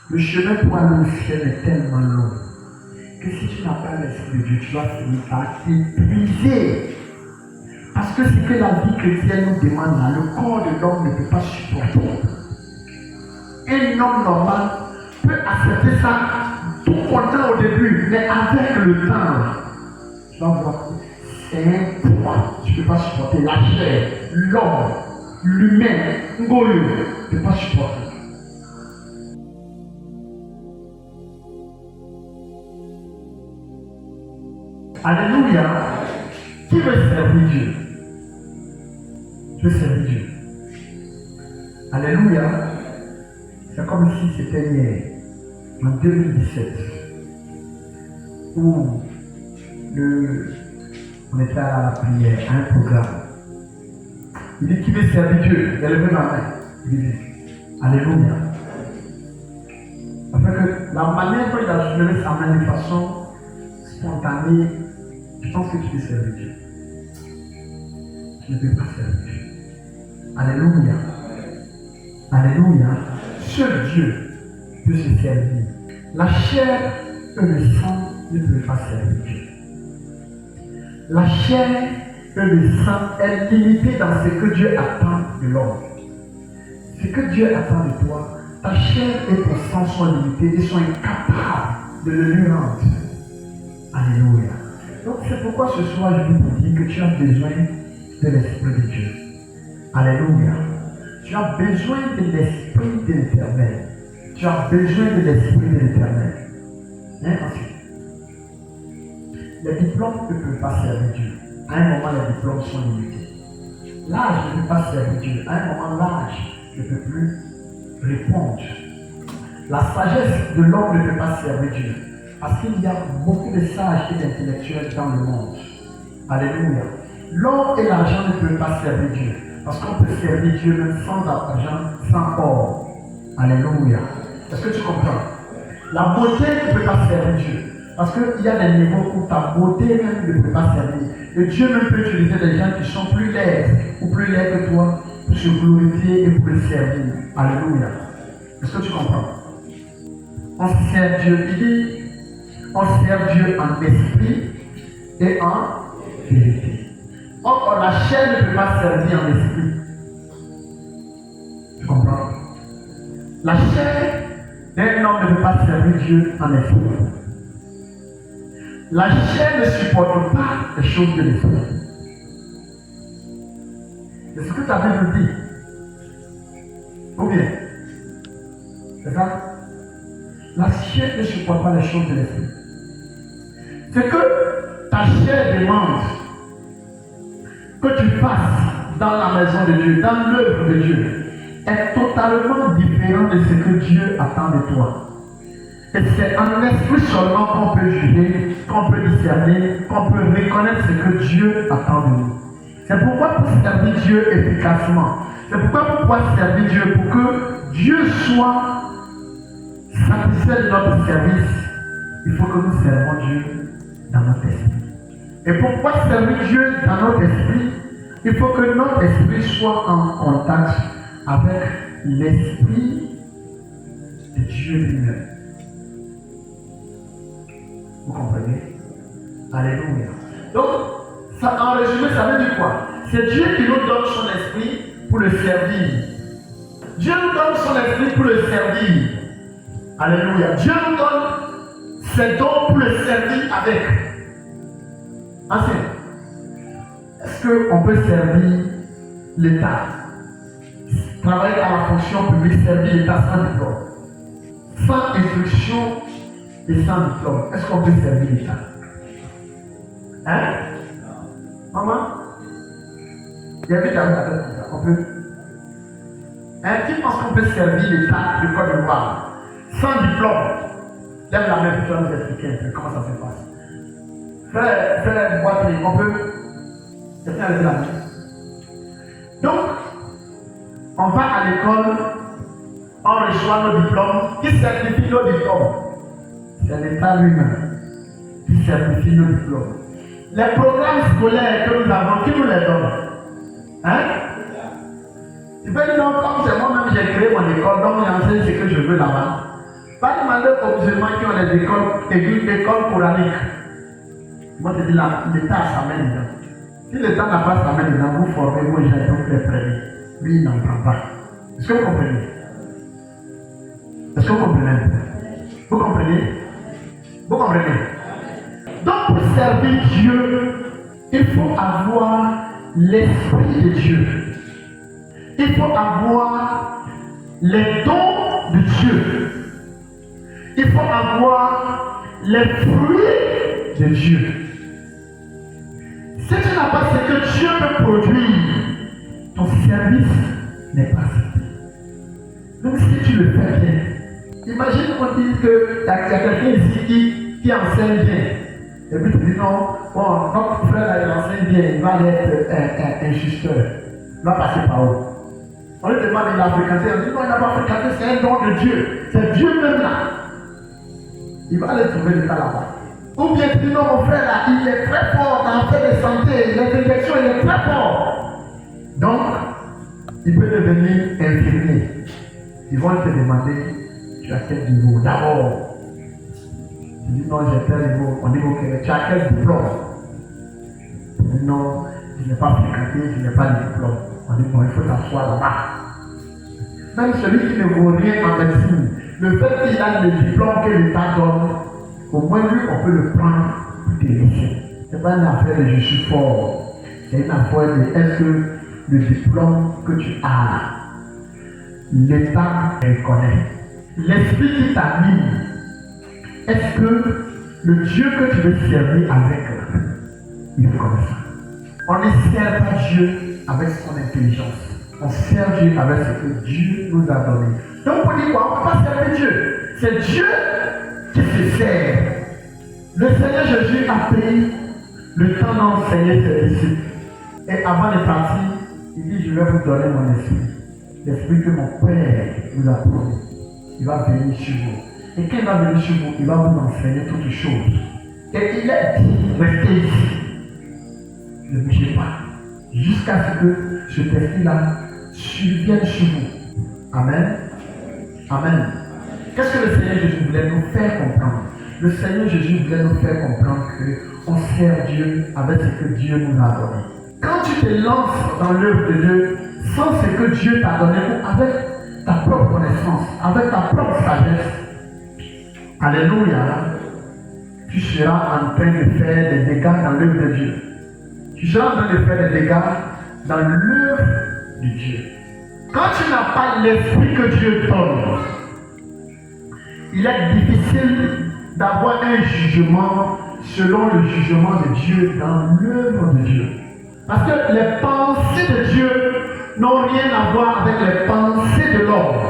Le chemin pour aller au ciel est tellement long que si tu n'as pas l'Esprit de Dieu, tu vas finir par t'épuiser. Parce que ce que la vie chrétienne nous demande là, le corps de l'homme ne peut pas supporter. Un homme normal peut accepter ça tout content au début, mais avec le temps, tu vas voir que c'est un poids. Tu ne peux pas supporter la chair, l'homme, l'humain, Ngoyo, tu ne peux pas supporter. Alléluia. Qui veut servir Dieu? Je veux servir Dieu. Alléluia. C'est comme si c'était hier, en 2017, où on était à la prière, à un programme. Il dit qui veut servir Dieu? Il a levé ma main. Il dit Alléluia. Afin que la manière dont il a levé sa main de façon spontanée, je pense que tu veux servir Dieu. Tu ne peux pas servir Dieu. Alléluia. Alléluia. Seul Dieu peut se servir. La chair et le sang ne peuvent pas servir Dieu. La chair et le sang est limité dans ce que Dieu attend de l'homme. Ce que Dieu attend de toi, ta chair et ton sang sont limités et sont incapables de le lui rendre. Alléluia. Donc c'est pourquoi ce soir je vous dis que tu as besoin de l'Esprit de Dieu. Alléluia. Tu as besoin de l'Esprit de l'Éternel. Tu as besoin de l'Esprit de l'Éternel. Ensuite, les diplômes ne peuvent pas servir Dieu. À un moment, les diplômes sont limités. L'âge ne peut pas servir Dieu. À un moment, l'âge ne peut plus répondre. La sagesse de l'homme ne peut pas servir Dieu. Parce qu'il y a beaucoup de sages et d'intellectuels dans le monde. Alléluia. L'or et l'argent ne peuvent pas servir Dieu. Parce qu'on peut servir Dieu même sans argent, sans or. Alléluia. Est-ce que tu comprends? La beauté ne peut pas servir Dieu. Parce qu'il y a des niveaux où ta beauté même ne peut pas servir. Et Dieu même peut utiliser des gens qui sont plus laids ou plus laids que toi pour se glorifier et pour le servir. Alléluia. Est-ce que tu comprends? On sert Dieu. Il dit, on sert Dieu en esprit et en vérité. Or, la chair ne peut pas servir en esprit. Tu comprends? La chair d'un homme ne peut pas servir Dieu en esprit. La chair ne supporte pas les choses de l'esprit. C'est ce que ta Bible dit. Ou bien? C'est ça? La chair ne supporte pas les choses de l'esprit. C'est que ta chair demande que tu fasses dans la maison de Dieu, dans l'œuvre de Dieu, est totalement différent de ce que Dieu attend de toi. Et c'est en esprit seulement qu'on peut juger, qu'on peut discerner, qu'on peut reconnaître ce que Dieu attend de nous. C'est pourquoi pour servir Dieu efficacement, c'est pourquoi pour pouvoir servir Dieu, pour que Dieu soit satisfait de notre service, il faut que nous servons Dieu dans notre esprit. Et pour pouvoir servir Dieu dans notre esprit, il faut que notre esprit soit en contact avec l'esprit de Dieu lui-même. Vous comprenez? Alléluia. Donc, ça, en résumé, ça veut dire quoi? C'est Dieu qui nous donne son esprit pour le servir. Dieu nous donne son esprit pour le servir. Alléluia. Dieu nous donne ses dons pour le servir avec. Ensuite, est-ce qu'on peut servir l'État? Travailler à la fonction publique, servir l'État sans diplôme, sans instruction et sans diplôme. Est-ce qu'on peut servir l'État? Hein? Maman? Il y avait jamais la tête comme ça. On peut? Hein? Qui pense qu'on peut servir l'État de Côte d'Ivoire sans diplôme? Lève la main pour nous expliquer un peu comment ça se passe. Faire une boîte, on peut? Quelqu'un a levé la main. Donc, on va à l'école, on reçoit nos diplômes. Qui certifie nos diplômes? C'est l'État lui-même qui certifie nos diplômes. Les programmes scolaires que nous avons, qui nous les donne? Hein? Tu peux dire non, comme c'est moi-même j'ai créé mon école, donc j'enseigne ce que je veux là-bas. Va demander aux musulmans qui ont des écoles coraniques. Moi, je dis l'État a sa main dedans. Si l'État n'a pas sa main dedans, vous formez vos gens et vous les prenez. Lui, il n'en prend pas. Est-ce que vous comprenez? Est-ce que vous comprenez? Vous comprenez? Vous comprenez? Donc, pour servir Dieu, il faut avoir l'Esprit de Dieu. Il faut avoir les dons de Dieu. Il faut avoir les fruits de Dieu. Si tu n'as pas ce que Dieu peut produire, ton service n'est pas accepté. Donc si tu le fais bien, imagine qu'on dise qu'il y a quelqu'un ici qui enseigne bien. Et puis tu dis non, bon, notre frère là, il enseigne bien, il va être un justeur. Il va passer par où? On lui demande, il a fréquenté, on dit non, il n'a pas fréquenté, c'est un don de Dieu. C'est Dieu même là. Il va aller trouver le cas là-bas. Ou bien tu dis non, mon frère là, il est très fort dans le de santé, l'infection, il est très fort. Donc, il peut devenir infirmier. Ils vont te demander, tu as quel niveau? D'abord, tu dis non, j'ai tel niveau. On dit ok, tu as quel diplôme? Tu dis non, je n'ai pas fréquenté, je n'ai pas de diplôme. On dit bon, il faut t'asseoir là-bas. Même celui qui ne vaut rien en médecine, le fait qu'il a le diplôme que l'État donne, au moins lui, on peut le prendre pour tes lycées. Ce n'est pas une affaire de je suis fort. C'est une affaire de est-ce que le diplôme que tu as, l'État reconnaît. L'esprit qui t'anime, est-ce que le Dieu que tu veux servir avec, il reconnaît ça? On ne sert pas Dieu avec son intelligence. On sert Dieu avec ce que Dieu nous a donné. Donc on dit quoi? On ne peut pas servir Dieu. C'est Dieu qui se sert. Le Seigneur Jésus a pris le temps d'enseigner ses disciples. Et avant de partir, il dit, je vais vous donner mon esprit. L'esprit que mon Père vous a promis. Il va venir sur vous. Et quand il va venir sur vous, il va vous enseigner toutes choses. Et il a dit, restez ici. Ne bougez pas. Jusqu'à ce que cet esprit-là vienne sur vous. Amen. Amen. Qu'est-ce que le Seigneur Jésus voulait nous faire comprendre? Le Seigneur Jésus voulait nous faire comprendre qu'on sert Dieu avec ce que Dieu nous a donné. Quand tu te lances dans l'œuvre de Dieu, sans ce que Dieu t'a donné, avec ta propre connaissance, avec ta propre sagesse, alléluia, tu seras en train de faire des dégâts dans l'œuvre de Dieu. Tu seras en train de faire des dégâts dans l'œuvre de Dieu. Quand tu n'as pas l'esprit que Dieu donne, il est difficile d'avoir un jugement selon le jugement de Dieu dans l'œuvre de Dieu. Parce que les pensées de Dieu n'ont rien à voir avec les pensées de l'homme.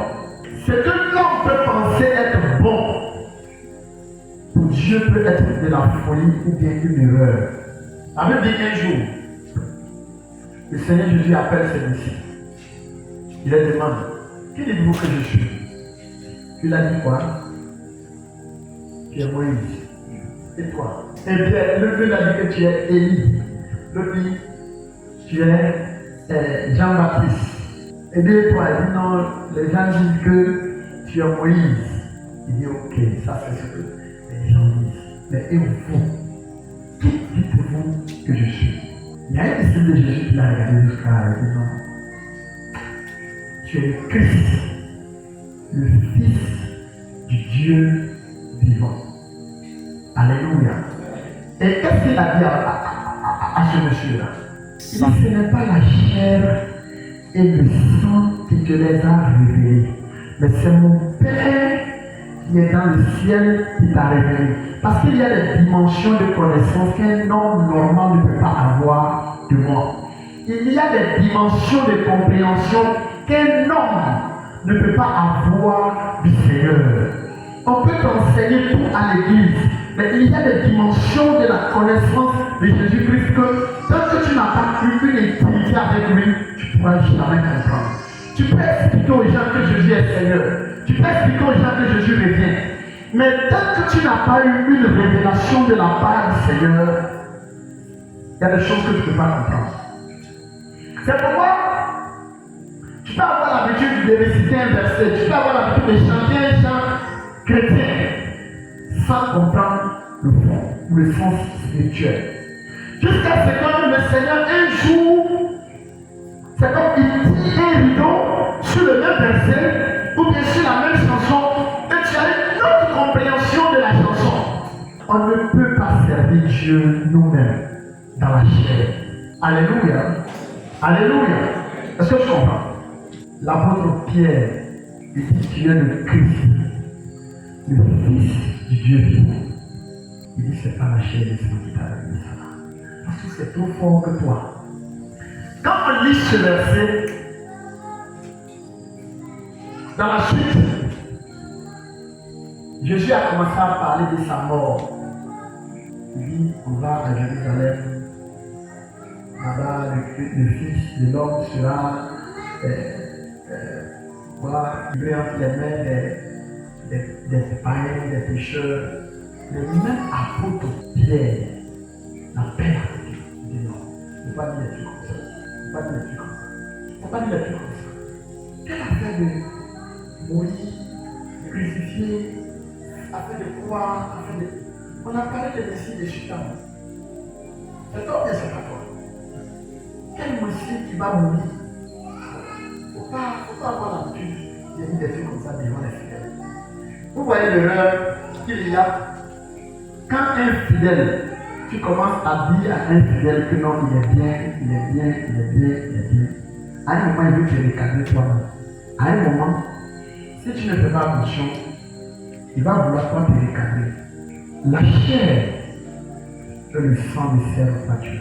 Ce que l'homme peut penser être bon, pour Dieu peut être de la folie ou bien une erreur. Ça veut dire qu'un jour, le Seigneur Jésus appelle ses disciples. Il leur demande, qui dites-vous que je suis? Il a dit quoi? Tu es Moïse. Et toi? Et bien, l'autre a dit que tu es Élie. L'autre dit, tu es Jean-Baptiste. Et bien, toi, il dit non, les gens disent que tu es Moïse. Il dit, ok, ça c'est ce que les gens disent. Mais et vous? Qui dites-vous que je suis? Il y a un disciple de Jésus qui l'a regardé jusqu'à la dit non. Tu es le Christ, le Fils du Dieu vivant. Alléluia. Et qu'est-ce qu'il a dit à ce monsieur-là? Il dit, ce n'est pas la chair et le sang qui te les a révélés, mais c'est mon Père qui est dans le ciel qui t'a révélé. Parce qu'il y a des dimensions de connaissance qu'un homme normal ne peut pas avoir de moi. Il y a des dimensions de compréhension qu'un homme ne peut pas avoir du Seigneur. On peut t'enseigner tout à l'église, mais il y a des dimensions de la connaissance de Jésus-Christ que tant que tu n'as pas eu une intimité avec lui, tu ne pourras jamais comprendre. Tu peux expliquer aux gens que Jésus est Seigneur. Tu peux expliquer aux gens que Jésus revient. Mais tant que tu n'as pas eu une révélation de la part du Seigneur, il y a des choses que tu ne peux pas comprendre. C'est pourquoi tu peux avoir l'habitude de réciter un verset, tu peux avoir l'habitude de chanter un chant chrétien sans comprendre le fond ou le sens spirituel. Jusqu'à ce que le Seigneur, un jour, c'est comme il dit un rideau sur le même verset ou bien sur la même chanson et tu as une autre compréhension de la chanson. On ne peut pas servir Dieu nous-mêmes dans la chair. Alléluia. Alléluia. Est-ce que tu comprends? L'apôtre Pierre, il dit tu es le Christ, le Fils du Dieu vivant. Il dit c'est pas la chair et le sang qui t'a donné ça. Parce que c'est trop fort que toi. Quand on lit ce verset, dans la suite, Jésus a commencé à parler de sa mort. Il dit on va à Jérusalem. Là-bas, le Fils de l'homme sera livré entre les mains des païens, des pécheurs. Le même apôtre Pierre l'appelle à côté. Il dit non, il ne faut pas dire les trucs comme ça. Il ne faut pas dire les trucs comme ça. Il ne faut pas dire les trucs comme ça. Quelle affaire de mourir, de crucifier, affaire de croire, affaire de. On a parlé de Messie de Chutan. C'est toi ou bien c'est pas toi? Quel Messie qui va mourir? Il ne faut pas avoir l'habitude de dire des trucs comme ça devant les fidèles. Vous voyez l'erreur qu'il y a quand un fidèle, tu commences à dire à un fidèle que non, il est bien, il est bien, il est bien, il est bien. À un moment, il veut te recadrer toi-même. À un moment, si tu ne fais pas attention, il va vouloir toi te recadrer. La chair et le sang ne servent pas Dieu.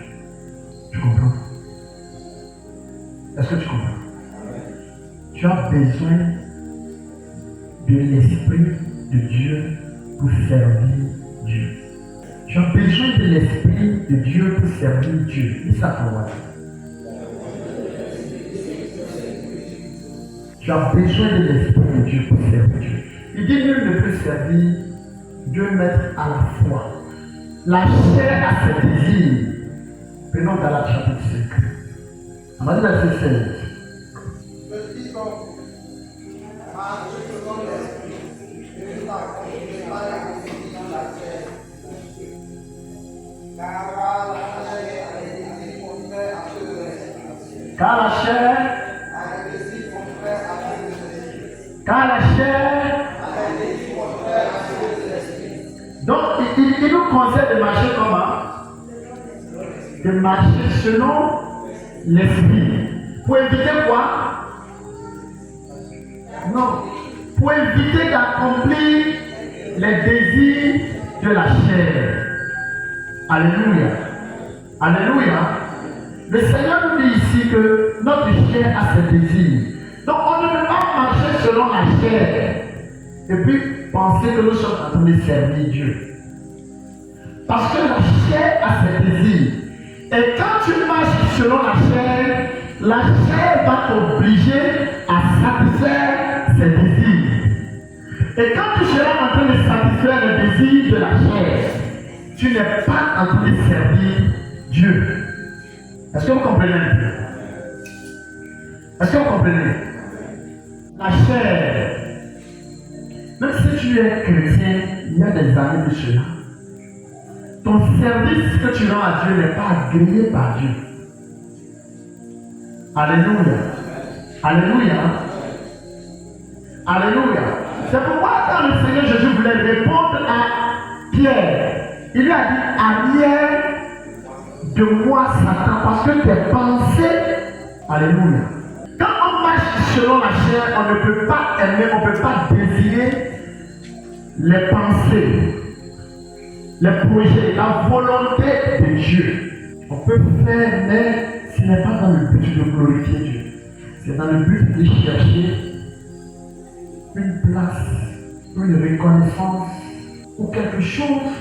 Tu comprends? Est-ce que tu comprends? Tu as besoin de l'Esprit de Dieu pour servir Dieu. Tu as besoin de l'Esprit de Dieu pour servir Dieu. Dis ça pour moi. Tu as besoin de l'Esprit de Dieu pour servir Dieu. Il dit nul ne peut servir Dieu maître à la fois. La chair a ses désirs. Prenons Galates chapitre 5. On va dire verset 16. Car la chair, donc il nous conseille de marcher comment? De marcher selon l'esprit. Pour éviter quoi? Non. Pour éviter d'accomplir les désirs de la chair. Alléluia. Alléluia. Le Seigneur nous dit ici que notre chair a ses désirs. Donc on ne peut pas marcher selon la chair et puis penser que nous sommes en train de servir Dieu. Parce que la chair a ses désirs. Et quand tu marches selon la chair va t'obliger à satisfaire ses désirs. Et quand tu seras en train de satisfaire les désirs de la chair, tu n'es pas en train de servir Dieu. Est-ce que vous comprenez? Est-ce que vous comprenez? La chair, même si tu es chrétien, il y a des années de cela, ton service que tu rends à Dieu n'est pas agréé par Dieu. Alléluia. Alléluia. Alléluia. C'est pourquoi quand le Seigneur Jésus voulait répondre à Pierre, il lui a dit arrière de moi Satan, parce que tes pensées, alléluia. Quand on marche selon la chair, on ne peut pas aimer, on ne peut pas désirer les pensées, les projets, la volonté de Dieu. On peut faire, mais ce n'est pas dans le but de glorifier Dieu. C'est dans le but de chercher une place, une reconnaissance ou quelque chose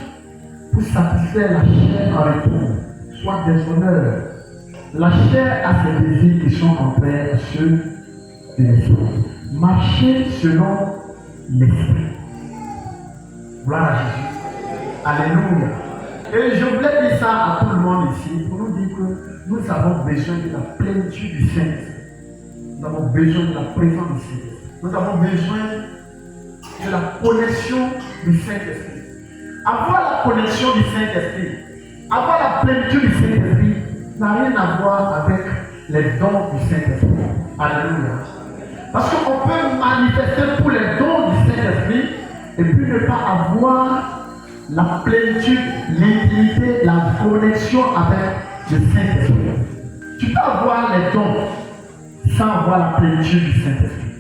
pour satisfaire la chair en retour, soit des honneurs. La chair a ses désirs qui sont contraires à ceux de l'esprit. Marcher selon l'esprit. Gloire à Jésus. Alléluia. Et je voulais dire ça à tout le monde ici pour nous dire que nous avons besoin de la plénitude du Saint-Esprit. Nous avons besoin de la présence du Saint-Esprit. Nous avons besoin de la connexion du Saint-Esprit. Avoir la connexion du Saint-Esprit, avoir la plénitude du Saint-Esprit n'a rien à voir avec les dons du Saint-Esprit. Alléluia. Parce qu'on peut manifester pour les dons du Saint-Esprit et puis ne pas avoir la plénitude, l'intimité, la connexion avec le Saint-Esprit. Tu peux avoir les dons sans avoir la plénitude du Saint-Esprit.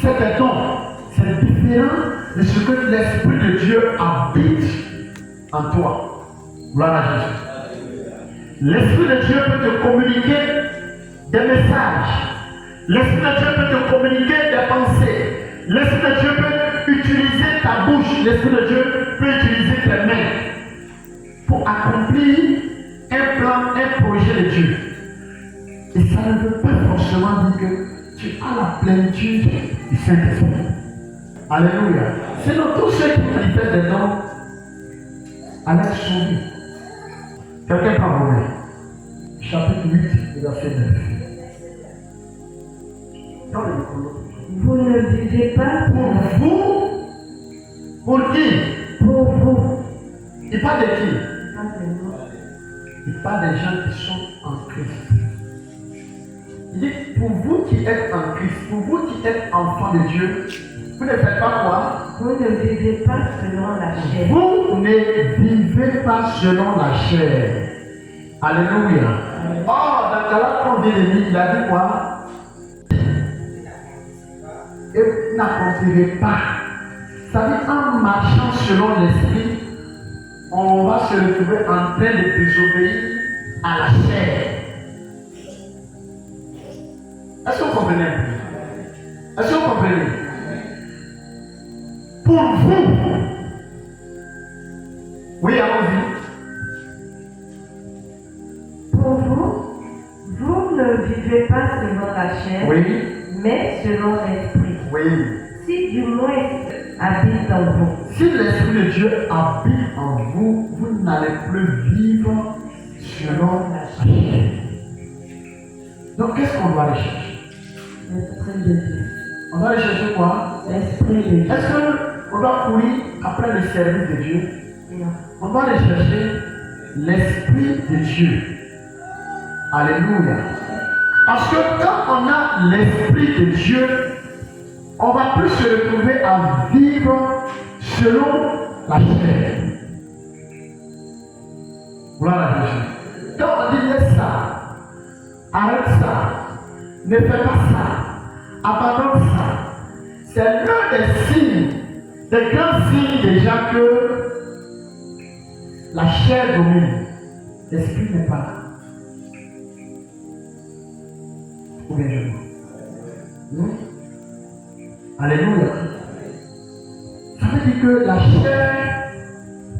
C'est des dons, c'est différent de ce que l'Esprit de Dieu habite en toi. Gloire à Jésus. L'Esprit de Dieu peut te communiquer des messages. L'Esprit de Dieu peut te communiquer des pensées. L'Esprit de Dieu peut utiliser ta bouche. L'Esprit de Dieu peut utiliser tes mains pour accomplir un plan, un projet de Dieu. Et ça ne veut pas forcément dire que tu as la plénitude du Saint-Esprit. Alléluia. Sinon, tous ceux qui manifestent des dons allaient être sauvés. Quelqu'un prend Romains, chapitre 8, verset 9. Dans le micro. Vous ne vivez pas Pour vous, pour qui? pour vous. Il parle de qui? Pas de moi. Il parle des gens qui sont en Christ. Il dit, pour vous qui êtes en Christ, pour vous qui êtes enfants de Dieu, vous ne faites pas quoi? Vous ne vivez pas selon la chair. Vous ne vivez pas selon la chair. Alléluia. Or, dans Galates, quand on vient de lire, il a dit quoi? Et vous n'accomplirez pas. Ça veut dire, en marchant selon l'esprit, on va se retrouver en train de désobéir à la chair. Est-ce que vous comprenez? Est-ce que vous comprenez? Pour vous, oui, allons-y. Pour vous, vous ne vivez pas selon la chair, Oui, mais selon l'esprit. oui. Si du moins habite en vous. Si l'Esprit de Dieu habite en vous, vous n'allez plus vivre selon la chair. Donc, qu'est-ce qu'on doit aller chercher? L'esprit de Dieu. On doit aller chercher quoi? L'esprit de Dieu. Est-ce qu'on doit courir après le service de Dieu? Non. On doit aller chercher l'Esprit de Dieu. Alléluia. Parce que quand on a l'Esprit de Dieu, on va plus se retrouver à vivre selon la chair. Gloire à Jésus. Quand on dit laisse ça, arrête ça, ne fais pas ça, abandonne ça, c'est l'un des signes, des grands signes déjà que la chair domine. L'esprit n'est pas là. Ou bien je vois. Alléluia. Ça veut dire que la chair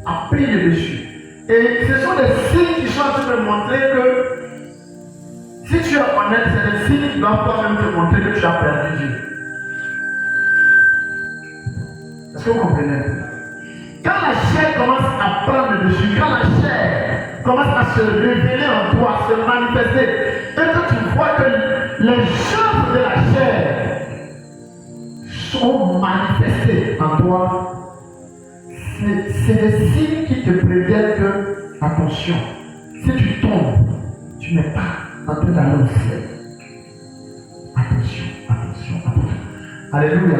a pris le dessus. Et ce sont des signes qui sont en train de montrer que si tu es honnête, c'est des signes qui doivent toi-même te montrer que tu as perdu Dieu. Est-ce que vous comprenez? Quand la chair commence à prendre le dessus, quand la chair commence à se révéler en toi, à se manifester, et que tu vois que les choses de la chair sont manifestés en toi, c'est des signes qui te préviennent que, attention, si tu tombes, tu n'es pas en train d'aller au ciel. Attention, attention, attention. Alléluia.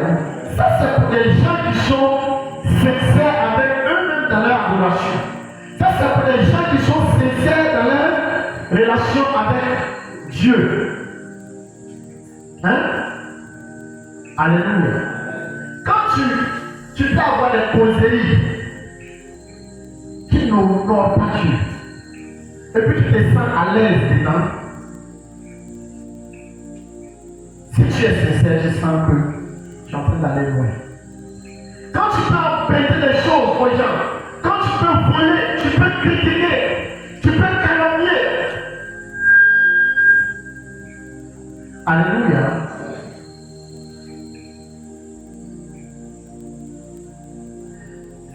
Ça, c'est pour les gens qui sont sincères avec eux-mêmes dans leur adoration. Ça, c'est pour les gens qui sont sincères dans leur relation avec Dieu. Hein? Alléluia. Quand tu peux avoir des causeries qui n'honorent pas Dieu, et puis tu te sens à l'aise dedans, si tu es sincère, je sens que tu es en train d'aller loin. Quand tu peux empêcher des choses aux gens, quand tu peux voler, tu peux critiquer, tu peux calomnier. Alléluia.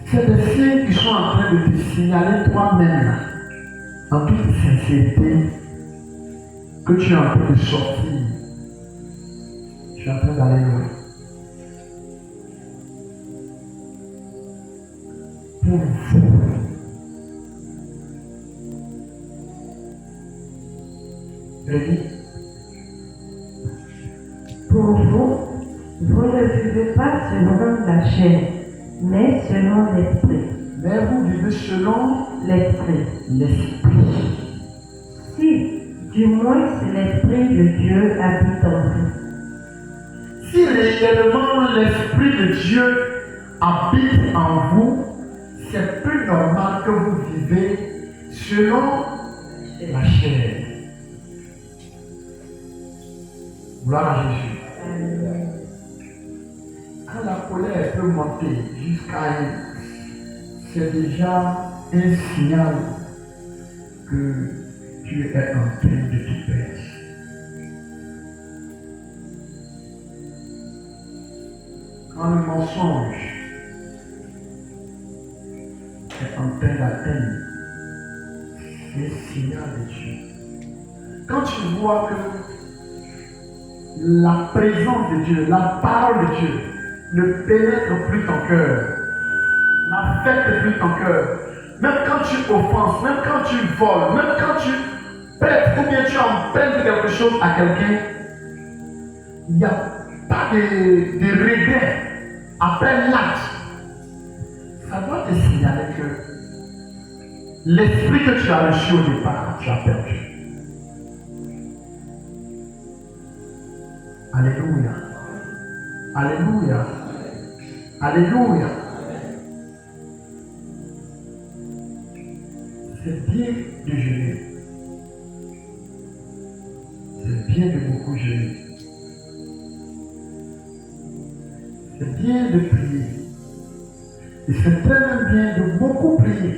C'est des signes qui sont en train de te signaler toi-même, en toute sincérité, que tu es en train de sortir. Tu es en train d'aller loin. pour vous. Rémi, Pour vous, vous ne vivez pas selon la chair, mais selon l'esprit. mais vous vivez selon L'esprit. l'esprit. Si, du moins, si l'esprit de Dieu habite en vous. Si réellement l'esprit de Dieu habite en vous, c'est plus normal que vous vivez selon la chair. Gloire à Jésus. Quand la colère peut monter jusqu'à c'est déjà un signal que tu es en train de te perdre. Quand le mensonge est en train d'atteindre, c'est un signal de Dieu. Quand tu vois que la présence de Dieu, la parole de Dieu ne pénètre plus ton cœur, n'affecte plus ton cœur, même quand tu offenses, même quand tu voles, même quand tu prêtes ou bien tu empêches quelque chose à quelqu'un, il n'y a pas de regret après l'acte. Ça doit te signaler que l'esprit que tu as reçu au départ, tu as perdu. Alléluia. Alléluia. Alléluia. C'est bien de jeûner. C'est bien de beaucoup jeûner. C'est bien de prier. Et c'est très bien de beaucoup prier.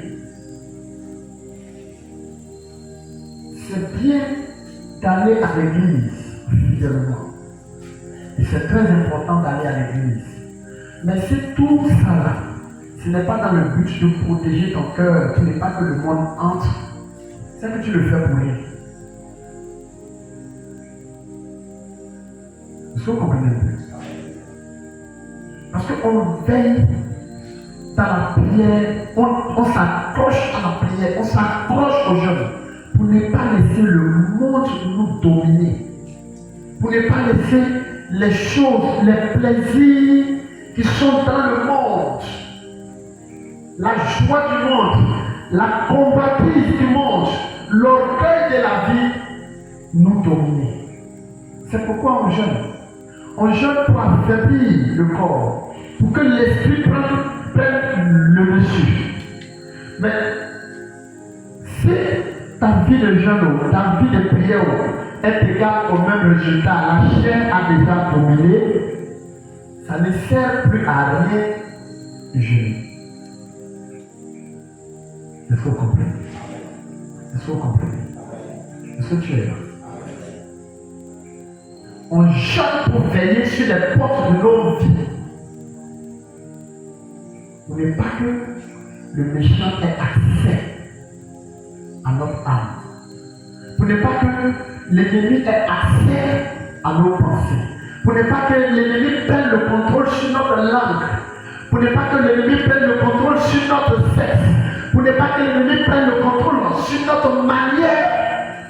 C'est bien d'aller à l'église fidèlement. Et c'est très important d'aller à l'église. Mais c'est tout ça là. Ce n'est pas dans le but de protéger ton cœur. Ce n'est pas que le monde entre. C'est que tu le fais pour rien. Est-ce que vous comprenez un peu? Parce qu'on veille dans la prière, on s'accroche à la prière, on s'accroche aux jeunes pour ne pas laisser le monde nous dominer. Pour ne pas laisser les choses, les plaisirs qui sont dans le monde, la joie du monde, la convoitise du monde, l'orgueil de la vie nous dominer. C'est pourquoi on jeûne. On jeûne pour affaiblir le corps, pour que l'esprit prenne le dessus. Mais si ta vie de jeûne, ta vie de prière est égale au même résultat, la chair a déjà dominé, ça ne sert plus à rien de jeûner. Est-ce que vous comprenez? Est-ce que vous comprenez? Est-ce que tu es là? On jeûne pour veiller sur les portes de nos vies. Pour ne pas que le méchant ait accès à notre âme. Pour ne pas que l'ennemi ait accès à nos pensées. Pour ne pas que l'ennemi prenne le contrôle sur notre langue. Pour ne pas que l'ennemi prenne le contrôle sur notre sexe. Pour ne pas que l'ennemi prenne le contrôle sur notre manière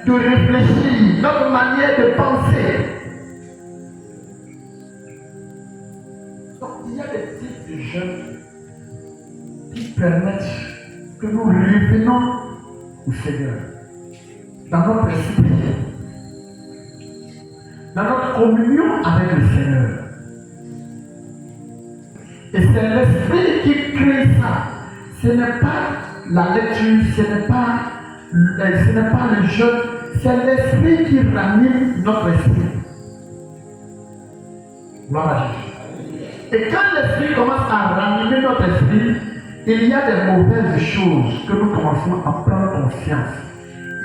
de réfléchir, notre manière de penser. Donc, il y a des types de jeûnes qui permettent que nous revenons au Seigneur dans notre esprit, dans notre communion avec le Seigneur. Et c'est l'esprit qui crée ça. Ce n'est pas la lecture, ce n'est pas le jeûne, c'est l'esprit qui ranime notre esprit. Gloire à Jésus. Et quand l'esprit commence à ranimer notre esprit, il y a des mauvaises choses que nous commençons à prendre conscience.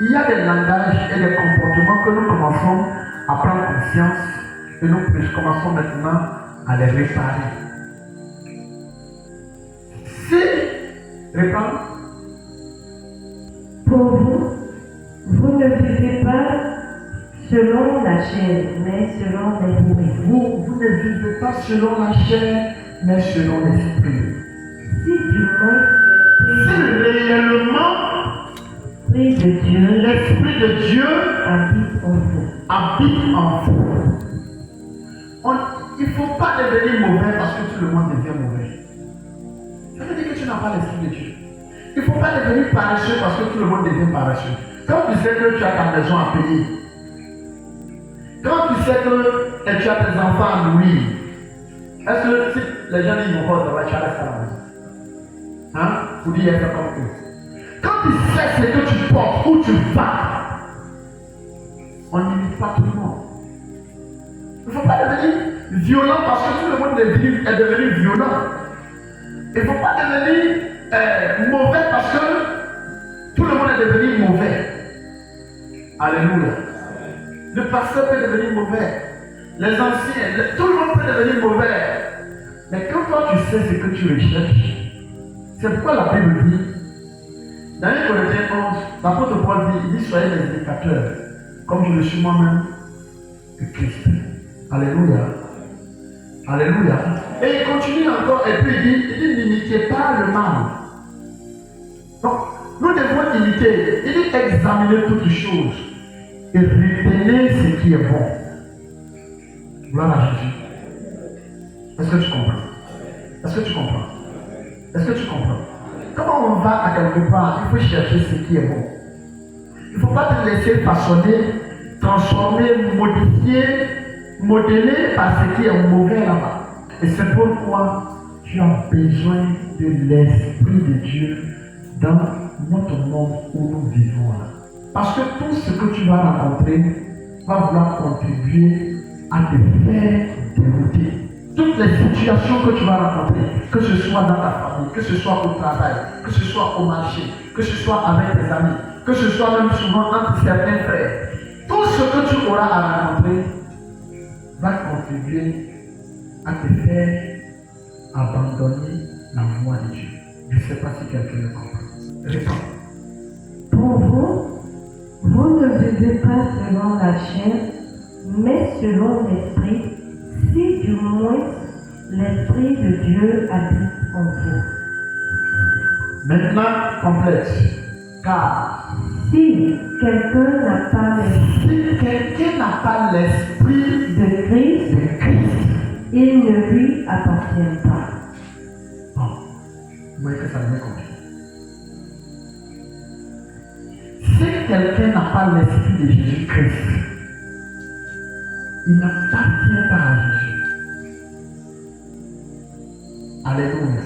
Il y a des langages et des comportements que nous commençons à prendre conscience et nous commençons maintenant à les réparer. Si, répondez. Pour vous, vous ne vivez pas selon la chair, mais selon l'esprit. Vous ne vivez pas selon la chair, mais selon l'esprit. Si du moins habite en vous. Il ne faut pas devenir mauvais parce que tout le monde devient mauvais. Ça veut dire que tu n'as pas l'esprit de Dieu. Il ne faut pas devenir paresseux parce que tout le monde devient paresseux. Quand tu sais que tu as ta maison à payer, quand tu sais que tu as tes enfants à nourrir, est-ce que si les gens disent mon pote, tu restes à la maison? Hein? Vous dites, c'est comme eux. Quand tu sais ce que tu portes, où tu vas, on n'imite pas tout le monde. Il ne faut pas devenir violent parce que tout le monde est devenu violent. Il ne faut pas devenir mauvais parce que tout le monde est devenu mauvais. Alléluia. Le pasteur peut devenir mauvais. Les anciens, tout le monde peut devenir mauvais. Mais quand toi tu sais ce que tu recherches, c'est pourquoi la Bible dit, dans 1 Corinthiens 11, l'apôtre Paul dit, il dit soyez les éducateurs, comme je le suis moi-même, de Christ. Alléluia. Alléluia. Et il continue encore, et puis il dit n'imitez pas le mal. Donc, nous devons imiter, il dit examiner toutes choses et retenir ce qui est bon. Gloire à Jésus. Est-ce que tu comprends? Est-ce que tu comprends? Est-ce que tu comprends? Quand on va à quelque part, il faut chercher ce qui est bon. Il ne faut pas te laisser façonner, transformer, modifier, modeler par ce qui est mauvais là-bas. Et c'est pourquoi tu as besoin de l'Esprit de Dieu dans notre monde où nous vivons là. Parce que tout ce que tu vas rencontrer va vouloir contribuer à te faire dérouter. Toutes les situations que tu vas rencontrer, que ce soit dans ta famille, que ce soit au travail, que ce soit au marché, que ce soit avec tes amis, que ce soit même souvent entre certains frères, tout ce que tu auras à rencontrer va contribuer à te faire abandonner la voie de Dieu. Je ne sais pas si quelqu'un le comprend. Réponds. Pour vous, vous ne vivez pas selon la chair, mais selon l'esprit, si du moins l'Esprit de Dieu habite en vous. Maintenant, complète. Car Si quelqu'un n'a pas l'esprit si quelqu'un n'a pas l'esprit de Christ, de Christ, il ne lui appartient pas. bon, vous voyez que ça devient compliqué. Si quelqu'un n'a pas l'esprit de Jésus-Christ, il n'appartient pas à Jésus. Alléluia.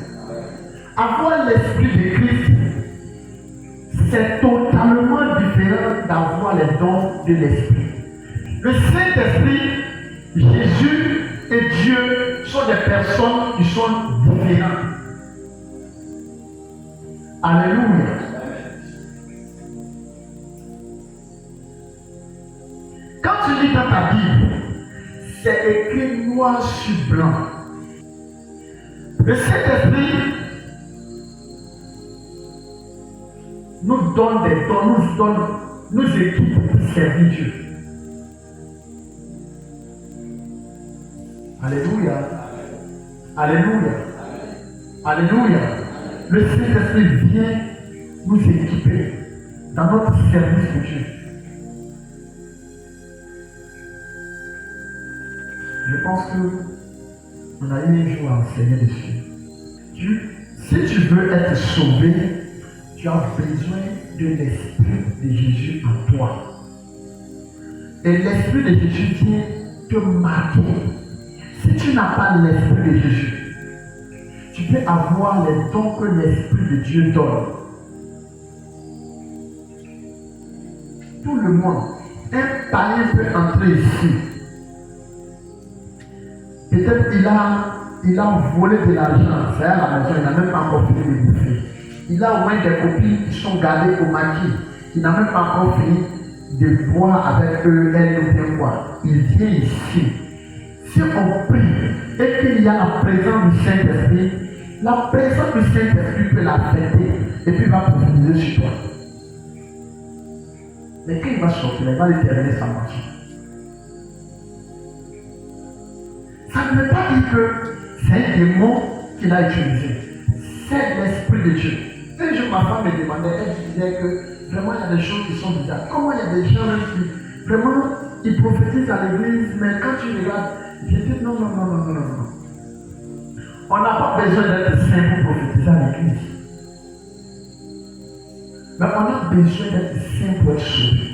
Avoir l'esprit de Christ, c'est totalement différent d'avoir les dons de l'esprit. Le Saint-Esprit, Jésus et Dieu sont des personnes qui sont différentes. Alléluia. Quand tu lis dans ta Bible, c'est écrit noir sur blanc. Le Saint-Esprit nous donne des dons, nous équipe pour servir Dieu. Alléluia. Alléluia. Alléluia. Le Saint-Esprit vient nous équiper dans notre service de Dieu. Je pense qu'on a eu un jour à enseigner dessus. Si tu veux être sauvé, tu as besoin de l'Esprit de Jésus en toi. Et l'Esprit de Jésus vient te marquer. Si tu n'as pas l'Esprit de Jésus, tu peux avoir les dons que l'Esprit de Dieu donne. Tout le monde, un païen peut entrer ici. Peut-être il a volé de l'argent, c'est à la maison, il n'a même pas encore fini de bouffer. Il a au moins des copines qui sont gardées au maquis, il n'a même pas encore fini de boire avec eux, elles ou bien quoi. Il vient ici. Si on prie et qu'il y a la présence du Saint-Esprit, la présence du Saint-Esprit peut l'affecter et puis il va profiter sur toi. Mais quand il va sortir, il va déterminer sa marche. Ça ne veut pas dire que c'est un démon qu'il a utilisé. C'est l'Esprit de Dieu. Un jour, ma femme me demandait, elle disait que vraiment il y a des choses qui sont bizarres. Comment il y a des gens qui, vraiment, ils prophétisent à l'église, mais quand tu regardes, je dis non. On n'a pas besoin d'être saint pour prophétiser à l'église. Mais on a besoin d'être saint pour être sauvé.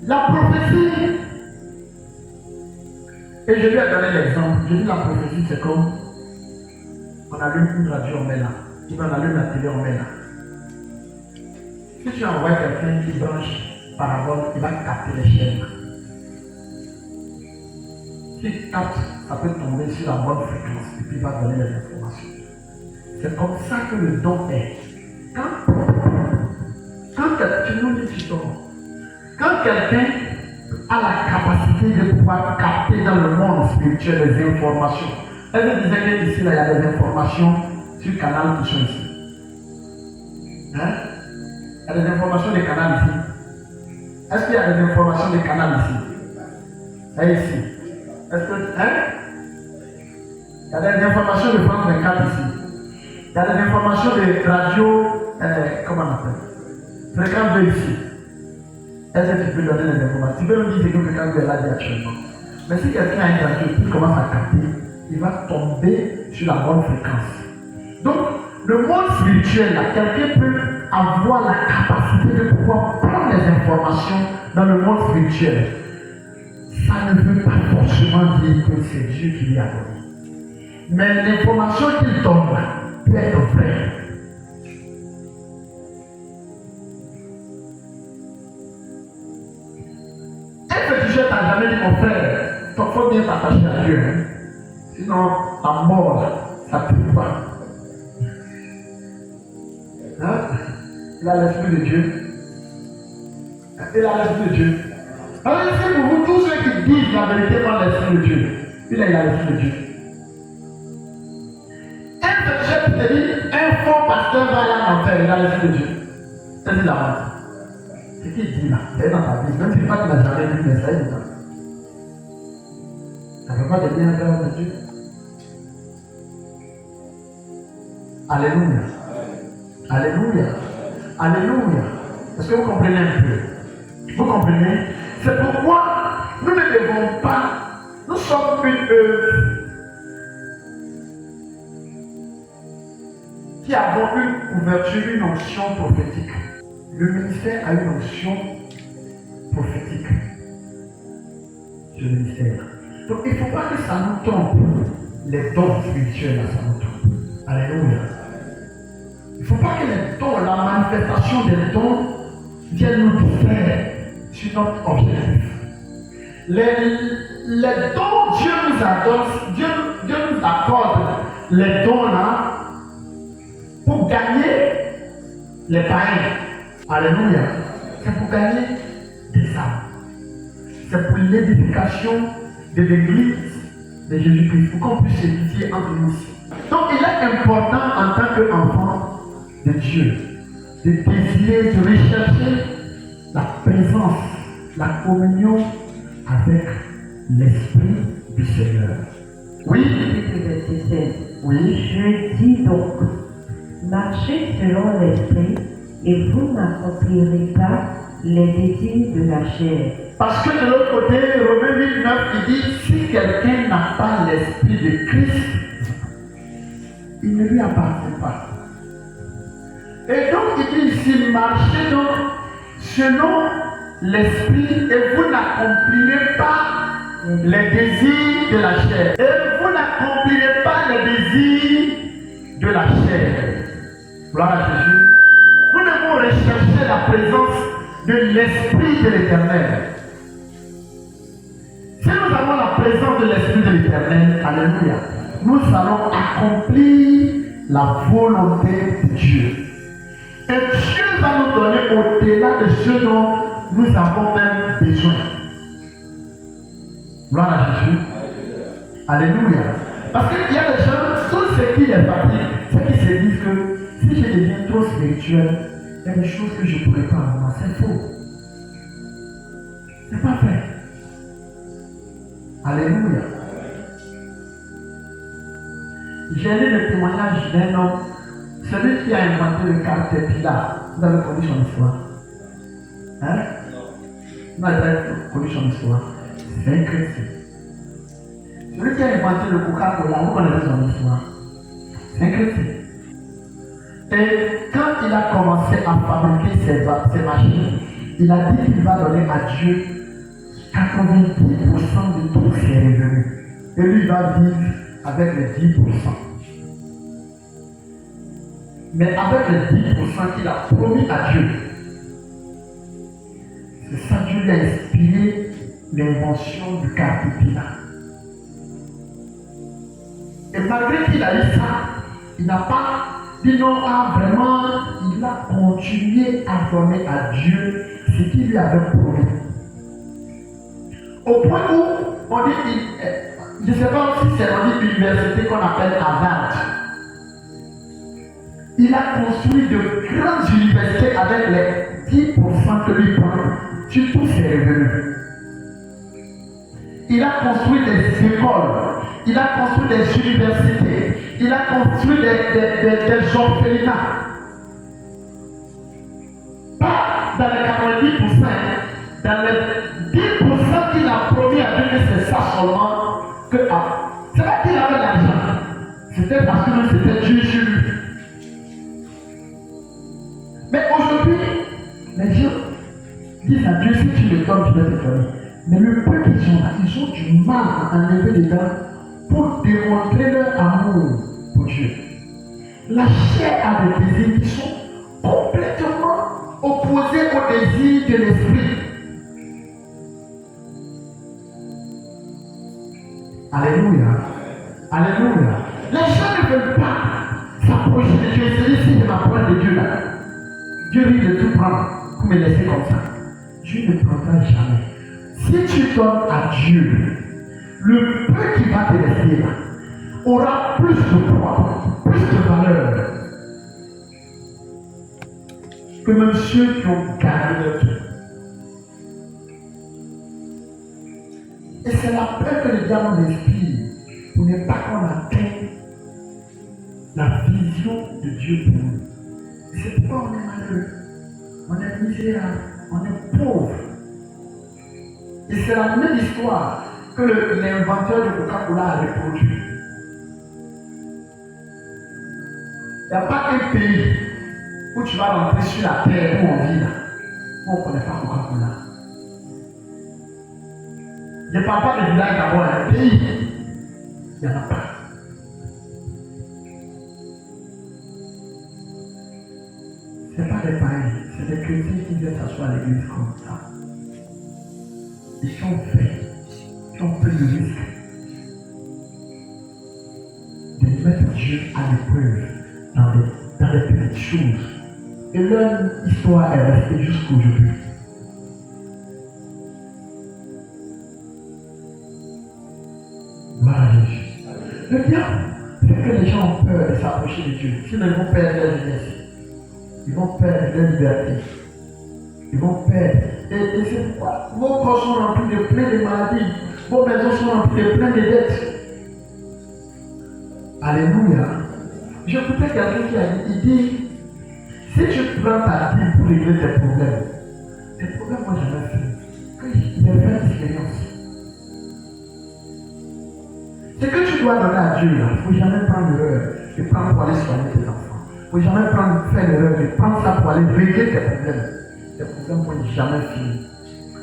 La prophétie, et je lui ai donné l'exemple, je dis la prophétie c'est comme on allume une radio, on met là. On allume la télé, on met là. Si tu envoies quelqu'un qui branche parabole, il va capter les chaînes. S'il capte, ça peut tomber sur la bonne fréquence et puis il va donner les informations. C'est comme ça que le don est. Quand quelqu'un a la capacité de pouvoir capter dans le monde spirituel des informations, elle disait qu'ici, il y a des informations sur le canal qui sont ici. Hein? Il y a des informations des canaux ici. Est-ce qu'il y a des informations des canaux ici? Et ici. Est-ce que. Hein? Il y a des informations de France 24 ici. Il y a des informations de radio. Comment on appelle? Fréquence 2 ici. Est-ce que tu peux donner les informations? Tu peux me dire ce que Fréquence 2 est là actuellement. Mais si quelqu'un a une radio qui commence à capter, il va tomber sur la bonne fréquence. Donc, le monde spirituel, là, quelqu'un peut avoir la capacité de pouvoir prendre les informations dans le monde spirituel. Ça ne veut pas forcément dire que c'est Dieu qui lui a donné. Mais l'information qu'il donne là peut être vraie. Un féticheur t'a jamais dit, mon frère, il faut bien t'attacher à Dieu. Hein? Sinon, la mort, ça ne peut pas. Hein? Il a l'esprit de Dieu. Il a l'esprit de Dieu. Alors, c'est pour vous, tous ceux qui disent la vérité par l'esprit de Dieu. Il a l'esprit de Dieu. Un pécheur qui te dit, un faux pasteur va aller en enfer, il a l'esprit de Dieu. C'est la honte. Ce qu'il dit là, c'est dans ta vie. Même si tu n'as jamais vu, mais ça est dedans. Ça ne veut pas devenir un père de Dieu. Alléluia. Alléluia. Alléluia. Est-ce que vous comprenez un peu? Vous comprenez? C'est pourquoi nous ne devons pas, nous sommes une œuvre qui avons une ouverture, une onction prophétique. Le ministère a une onction prophétique. Ce ministère. Donc il ne faut pas que ça nous trompe. Les dons spirituels, ça nous trompe. Alléluia. Il ne faut pas que les dons, la manifestation des dons viennent nous distraire sur notre objectif. Les dons, Dieu nous accorde les dons là pour gagner les païens. Alléluia. C'est pour gagner des âmes. C'est pour l'édification de l'église de Jésus-Christ. Pour qu'on puisse édifier entre nous. Donc il est important en tant qu'enfant de Dieu de désirer, de rechercher la présence, la communion avec l'Esprit du Seigneur. Oui. Oui. Je dis donc, marchez selon l'Esprit et vous n'accomplirez pas les désirs de la chair. Parce que de l'autre côté, Romains 8:9, il dit, si quelqu'un n'a pas l'Esprit de Christ, il ne lui appartient pas. Et donc, il dit ici, marchez donc selon l'Esprit et vous n'accomplirez pas les désirs de la chair. Et vous n'accomplirez pas les désirs de la chair. Gloire à Jésus. Nous devons rechercher la présence de l'Esprit de l'Éternel. Si nous avons la présence de l'Esprit de l'Éternel, alléluia, nous allons accomplir la volonté de Dieu. Et Dieu va nous donner au-delà de ce dont nous avons même besoin. Gloire à Jésus. Alléluia. Parce qu'il y a des gens, tout ce qui les fatigue, c'est qu'ils se disent que si je deviens trop spirituel, il y a des choses que je ne pourrais pas avoir. C'est faux. C'est pas vrai. Alléluia. J'ai lu le témoignage d'un homme, celui qui a inventé le caterpillar. Vous avez connu son histoire? Hein? Non, il a connu son histoire. C'est un chrétien. Celui qui a inventé le Coca-Cola, vous connaissez son histoire. C'est un chrétien. Et quand il a commencé à fabriquer ses machines, il a dit qu'il va donner à Dieu 90% de tous ses revenus. Et lui, il va vivre avec les 10%. Mais avec les 10% qu'il a promis à Dieu, c'est ça Dieu lui a inspiré l'invention du caterpillar. Et malgré qu'il a eu ça, il n'a pas dit non, vraiment, il a continué à donner à Dieu ce qu'il lui avait promis. Au point où on dit, je ne sais pas si c'est l'université qu'on appelle Harvard. Il a construit de grandes universités avec les 10% que lui prend sur tous ses revenus. Il a construit des écoles, il a construit des universités, il a construit des orphelinats. Pas dans les 90%, dans les 10% qu'il a promis à Dieu que c'est ça seulement que c'est pas qu'il avait l'argent, c'était parce que c'était Dieu sur lui. Mais aujourd'hui, les gens disent à Dieu, si tu le donnes, tu vas te donner. Mais le peu qu'ils ont là, ils ont du mal à enlever les dents pour démontrer leur amour pour Dieu. La chair a des désirs qui sont complètement opposés aux désirs de l'esprit. Alléluia. Alléluia. Les gens ne veulent pas s'approcher de Dieu. C'est ici de m'approcher de Dieu là. Dieu risque de tout prendre pour me laisser comme ça. Dieu ne prendra jamais. Si tu donnes à Dieu, le peu qui va te laisser là aura plus de poids, plus de valeur que même ceux qui ont gardé leur vie. Et c'est la peur que le diable nous inspire pour ne pas qu'on atteigne la vision de Dieu pour nous. C'est pourquoi on est malheureux, on est misérable, on est pauvre. Et c'est la même histoire que l'inventeur de Coca-Cola a reproduit. Il n'y a pas un pays où tu vas rentrer sur la terre où on vit là, où on ne connaît pas Coca-Cola. Je ne parle pas de village d'abord, un pays, il n'y en a pas. Ce n'est pas des païens, c'est des chrétiens qui viennent s'asseoir à l'église comme ça. Ils sont faits, ils ont pris le risque de mettre Dieu à l'épreuve dans des petites choses. Et leur histoire est restée jusqu'aujourd'hui. Gloire à Jésus. Le diable fait que les gens ont peur de s'approcher de Dieu. Sinon, ils vont perdre leur jeunesse. Ils vont perdre leur liberté. Ils vont perdre. Et c'est pourquoi vos corps sont remplis de plein de maladies. Vos maisons sont remplies de plein de dettes. Alléluia. J'écoutais quelqu'un qui a dit, il dit, si tu prends ta vie pour régler tes problèmes vont jamais finir. Il y a une expérience. Ce que tu dois donner à Dieu, il ne faut jamais prendre l'erreur de prendre pour aller soigner tes enfants. Il ne faut jamais faire l'erreur de prendre ça pour aller régler tes problèmes. Tes problèmes ne vont jamais finir.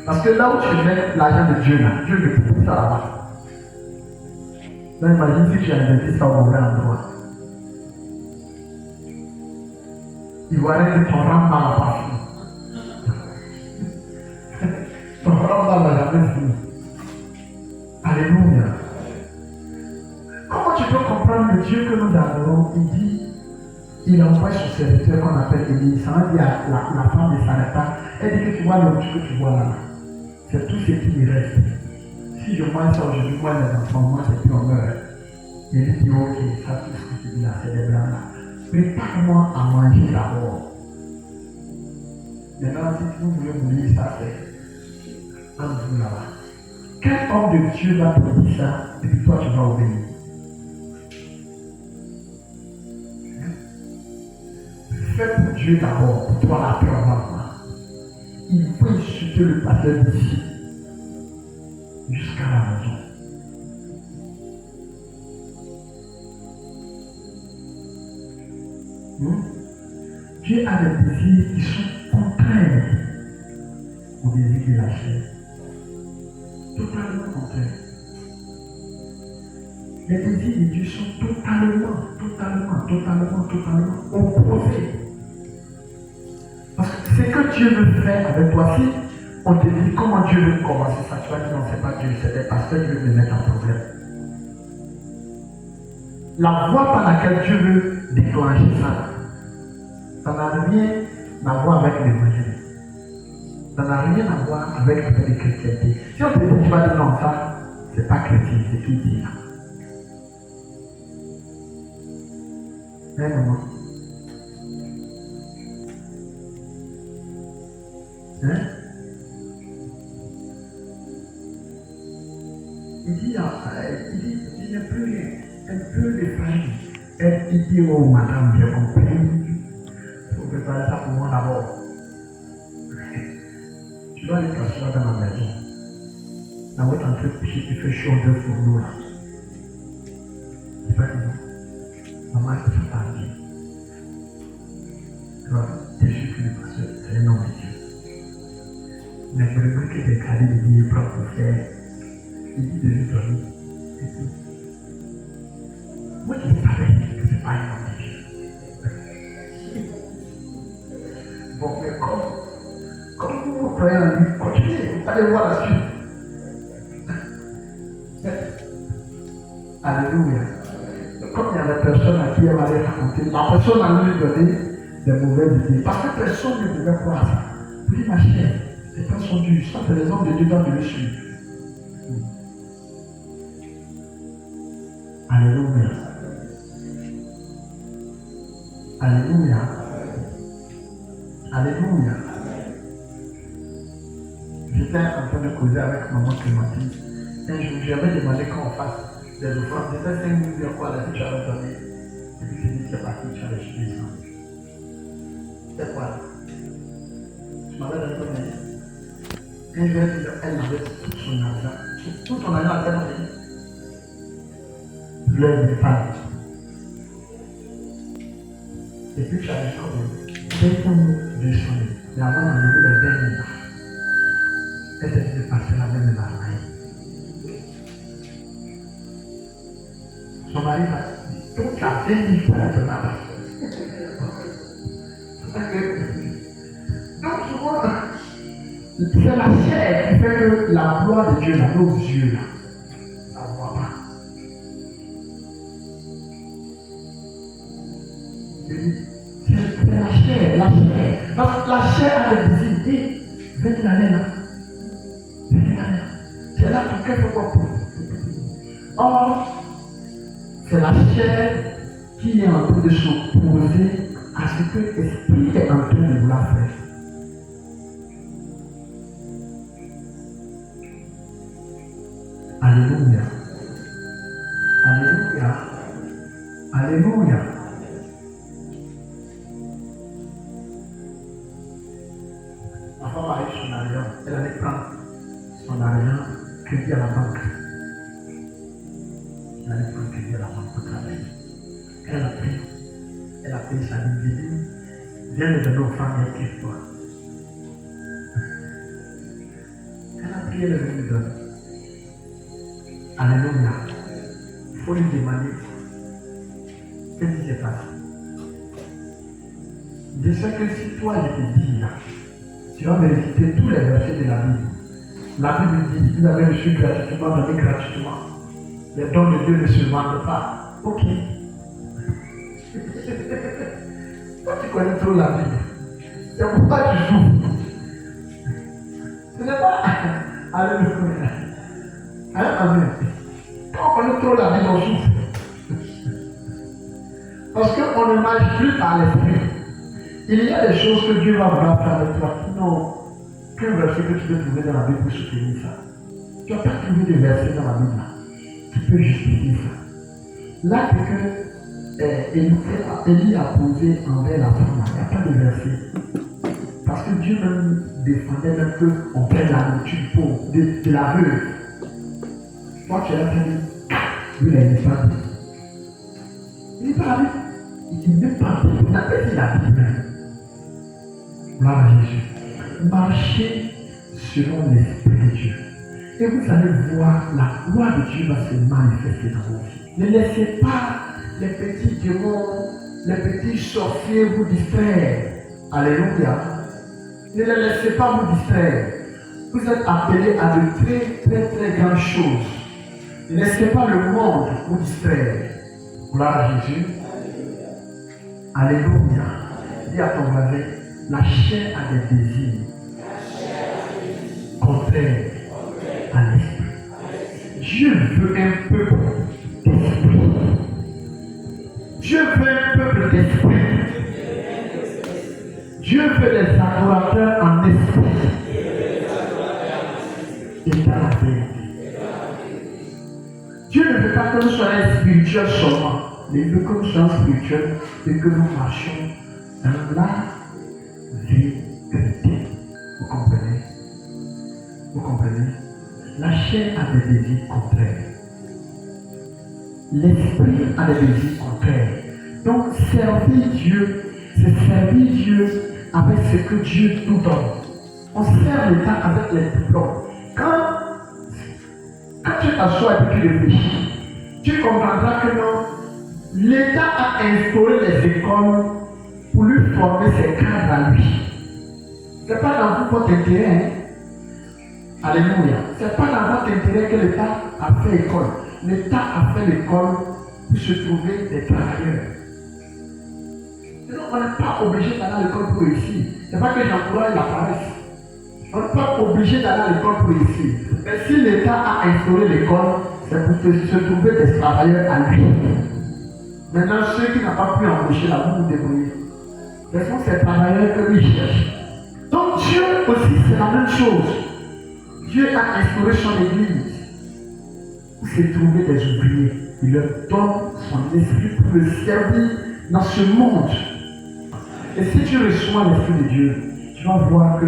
Parce que là où tu mets l'argent de Dieu, là, Dieu ne peut pas ça là-bas. Donc imagine si tu as investi ça au mauvais endroit. Il va aller ton rang mal pas fini. Ton rang mal n'a jamais fini. Alléluia. Comment tu peux comprendre le Dieu que nous adorons? Il dit, il envoie son serviteur qu'on appelle Élie. Ça veut dire la femme de Sarepta. Elle dit que tu vois le truc que tu vois là. C'est tout ce qui me reste. Si je mange ça aujourd'hui, moi les enfants, moi c'est plus on meurt. Il dit, ok, ça tout ce que tu dis là, c'est des blancs là. Prépare-moi à manger d'abord. Maintenant, si vous voulez mourir, ça c'est entre vous là-bas. Quel homme de Dieu va te dire ça et puis toi tu vas obéir? Fais pour Dieu d'abord, pour toi après on va voir. il faut insulter le pasteur d'ici jusqu'à la maison. Dieu a des désirs qui sont contraires aux désirs de la chair. Totalement contraires. Les désirs de Dieu sont totalement opposés. Parce que ce que Dieu veut faire avec toi, si on te dit comment Dieu veut commencer ça, tu vas dire non, c'est pas Dieu, c'est des pasteurs qui veulent me mettre en problème. La voie par laquelle Dieu veut déclencher ça n'a rien à voir avec l'évangile. Ça n'a rien à voir avec la chrétienté. Si on te dit tu vas dire non, ça, c'est pas chrétien, c'est qui dit là. Un moment. Hein? Il dit, il n'y a plus rien. Un peu de famille. Il dit, oh madame, j'ai compris. Il faut préparer ça pour moi d'abord. Tu dois aller t'asseoir dans la maison. Dans votre entreprise, tu fais chaud de fourneau là. C'est pas évident. Maman, ça va bien. Tu vois, t'es sûr que le pasteur, c'est un homme de Dieu. Mais vraiment que des cadets de billets propres pour faire, il dit de lui donner. Et tout. Moi, je savais que c'est pas un homme de Dieu. Bon, mais comme vous croyez en lui, continuez, allez voir la suite. Alléluia. Comme il y a des personnes à qui elle allait raconter, la personne allait lui donner des mauvaises idées. Parce que personne ne pouvait croire ça. Oui, ma chère, c'est pas son Dieu. Ça, c'est les hommes de Dieu dans le suivre. Alléluia. Alléluia. Alléluia. J'étais en train de causer avec maman Clémentine. Un jour, j'avais demandé qu'on fasse des offrandes. C'était 5 minutes de quoi la vie tu avais donné. Et puis j'ai dit, c'est parti, tu avais suivi ça. C'est quoi? Tu m'avais donné combien? Un jour, elle avait tout son argent. Tout son argent, elle avait donné. L'œil des femmes. Et puis tu avais combien? 200 000. Mais avant, on a vu les 20 000. Elle s'est dit de passer la même barre. Son mari va dire, toute la 20 000 pour la barre. Donc, souvent, c'est la chair qui fait que la gloire de Dieu, là, nos yeux, là, ça ne voit pas. C'est la chair, la chair. Parce que la chair a des désirs. Venez là, là. C'est là pour quelque chose. Or, c'est la chair qui est en train de s'opposer à ce que l'esprit est en train de vouloir faire. Alléluia. Alléluia. Alléluia. Ma femme a eu son argent. Elle allait prendre son argent crédit à la banque. Elle allait prendre crédit à la banque pour travailler. Elle a payé sa dividende. Viens le donner aux femmes et quitte-toi. Elle a prié le même donne. Alléluia. Il faut lui demander qu'est-ce qui s'est passé. Je sais que si toi je te dis là, tu vas me réciter tous les versets de la Bible. La Bible dit, vous avez reçu gratuitement, donné gratuitement. Les dons de Dieu ne se vendent pas. Ok. Toi tu connais trop la Bible. C'est pourquoi tu souffres. Ce n'est pas. Alléluia. Amen. Quand on connaît trop la Bible, on souffre. Parce qu'on ne marche plus par l'esprit. Il y a des choses que Dieu va vouloir faire avec toi. Sinon, quel verset que tu peux trouver dans la Bible pour soutenir ça? Tu n'as pas trouvé de verset dans la Bible là. Tu peux justifier ça. L'acte que Élie a posé envers la femme, il n'y a pas de verset. Parce que Dieu même défendait même qu'on prenne la nourriture du pauvre, de la veuve. Toi, tu as dit, lui, il n'est pas bien. Il n'est pas la Bible. Il n'est pas bien. Il n'a pas dit la Bible. Gloire à Jésus. Marchez selon l'Esprit de Dieu. Et vous allez voir la gloire de Dieu va se manifester dans vos vies. Ne laissez pas les petits démons, les petits sorciers vous distraire. Alléluia. Ne les laissez pas vous distraire. Vous êtes appelés à de très grandes choses. Ne laissez pas le monde vous distraire. Gloire à Jésus. Alléluia. Dis à ton voisin, la chair a des désirs contraires à l'esprit. Dieu veut un peuple d'esprit. Dieu veut un peuple d'esprit. Dieu veut des adorateurs en esprit et dans la vérité. Dieu ne veut pas que nous soyons spirituels seulement, mais il veut que nous soyons spirituels et que nous marchions dans la vérité. Vous comprenez? Vous comprenez? La chair a des désirs contraires. L'esprit a des désirs contraires. Donc, servir Dieu, c'est servir Dieu avec ce que Dieu nous donne. On sert l'État avec les diplômes. Quand tu t'assois et que tu réfléchis, tu comprendras que non, l'État a instauré les écoles pour lui former ses cadres à lui. Ce n'est pas dans votre intérêt. Hein? Alléluia. Ce n'est pas dans votre intérêt que l'État a fait école. L'État a fait l'école pour se trouver des travailleurs. On n'est pas obligé d'aller à l'école pour réussir. Ce n'est pas que j'encourage la paresse. On n'est pas obligé d'aller à l'école pour réussir. Mais si l'État a instauré l'école, c'est pour se trouver des travailleurs à lui. Maintenant, ceux qui n'ont pas pu embaucher là, vous vous débrouillez. Ce sont ces travailleurs que lui cherche. Donc Dieu aussi, c'est la même chose. Dieu a instauré son église pour se trouver des ouvriers. Il leur donne son esprit pour le servir dans ce monde. Et si tu reçois l'Esprit de Dieu, tu vas voir que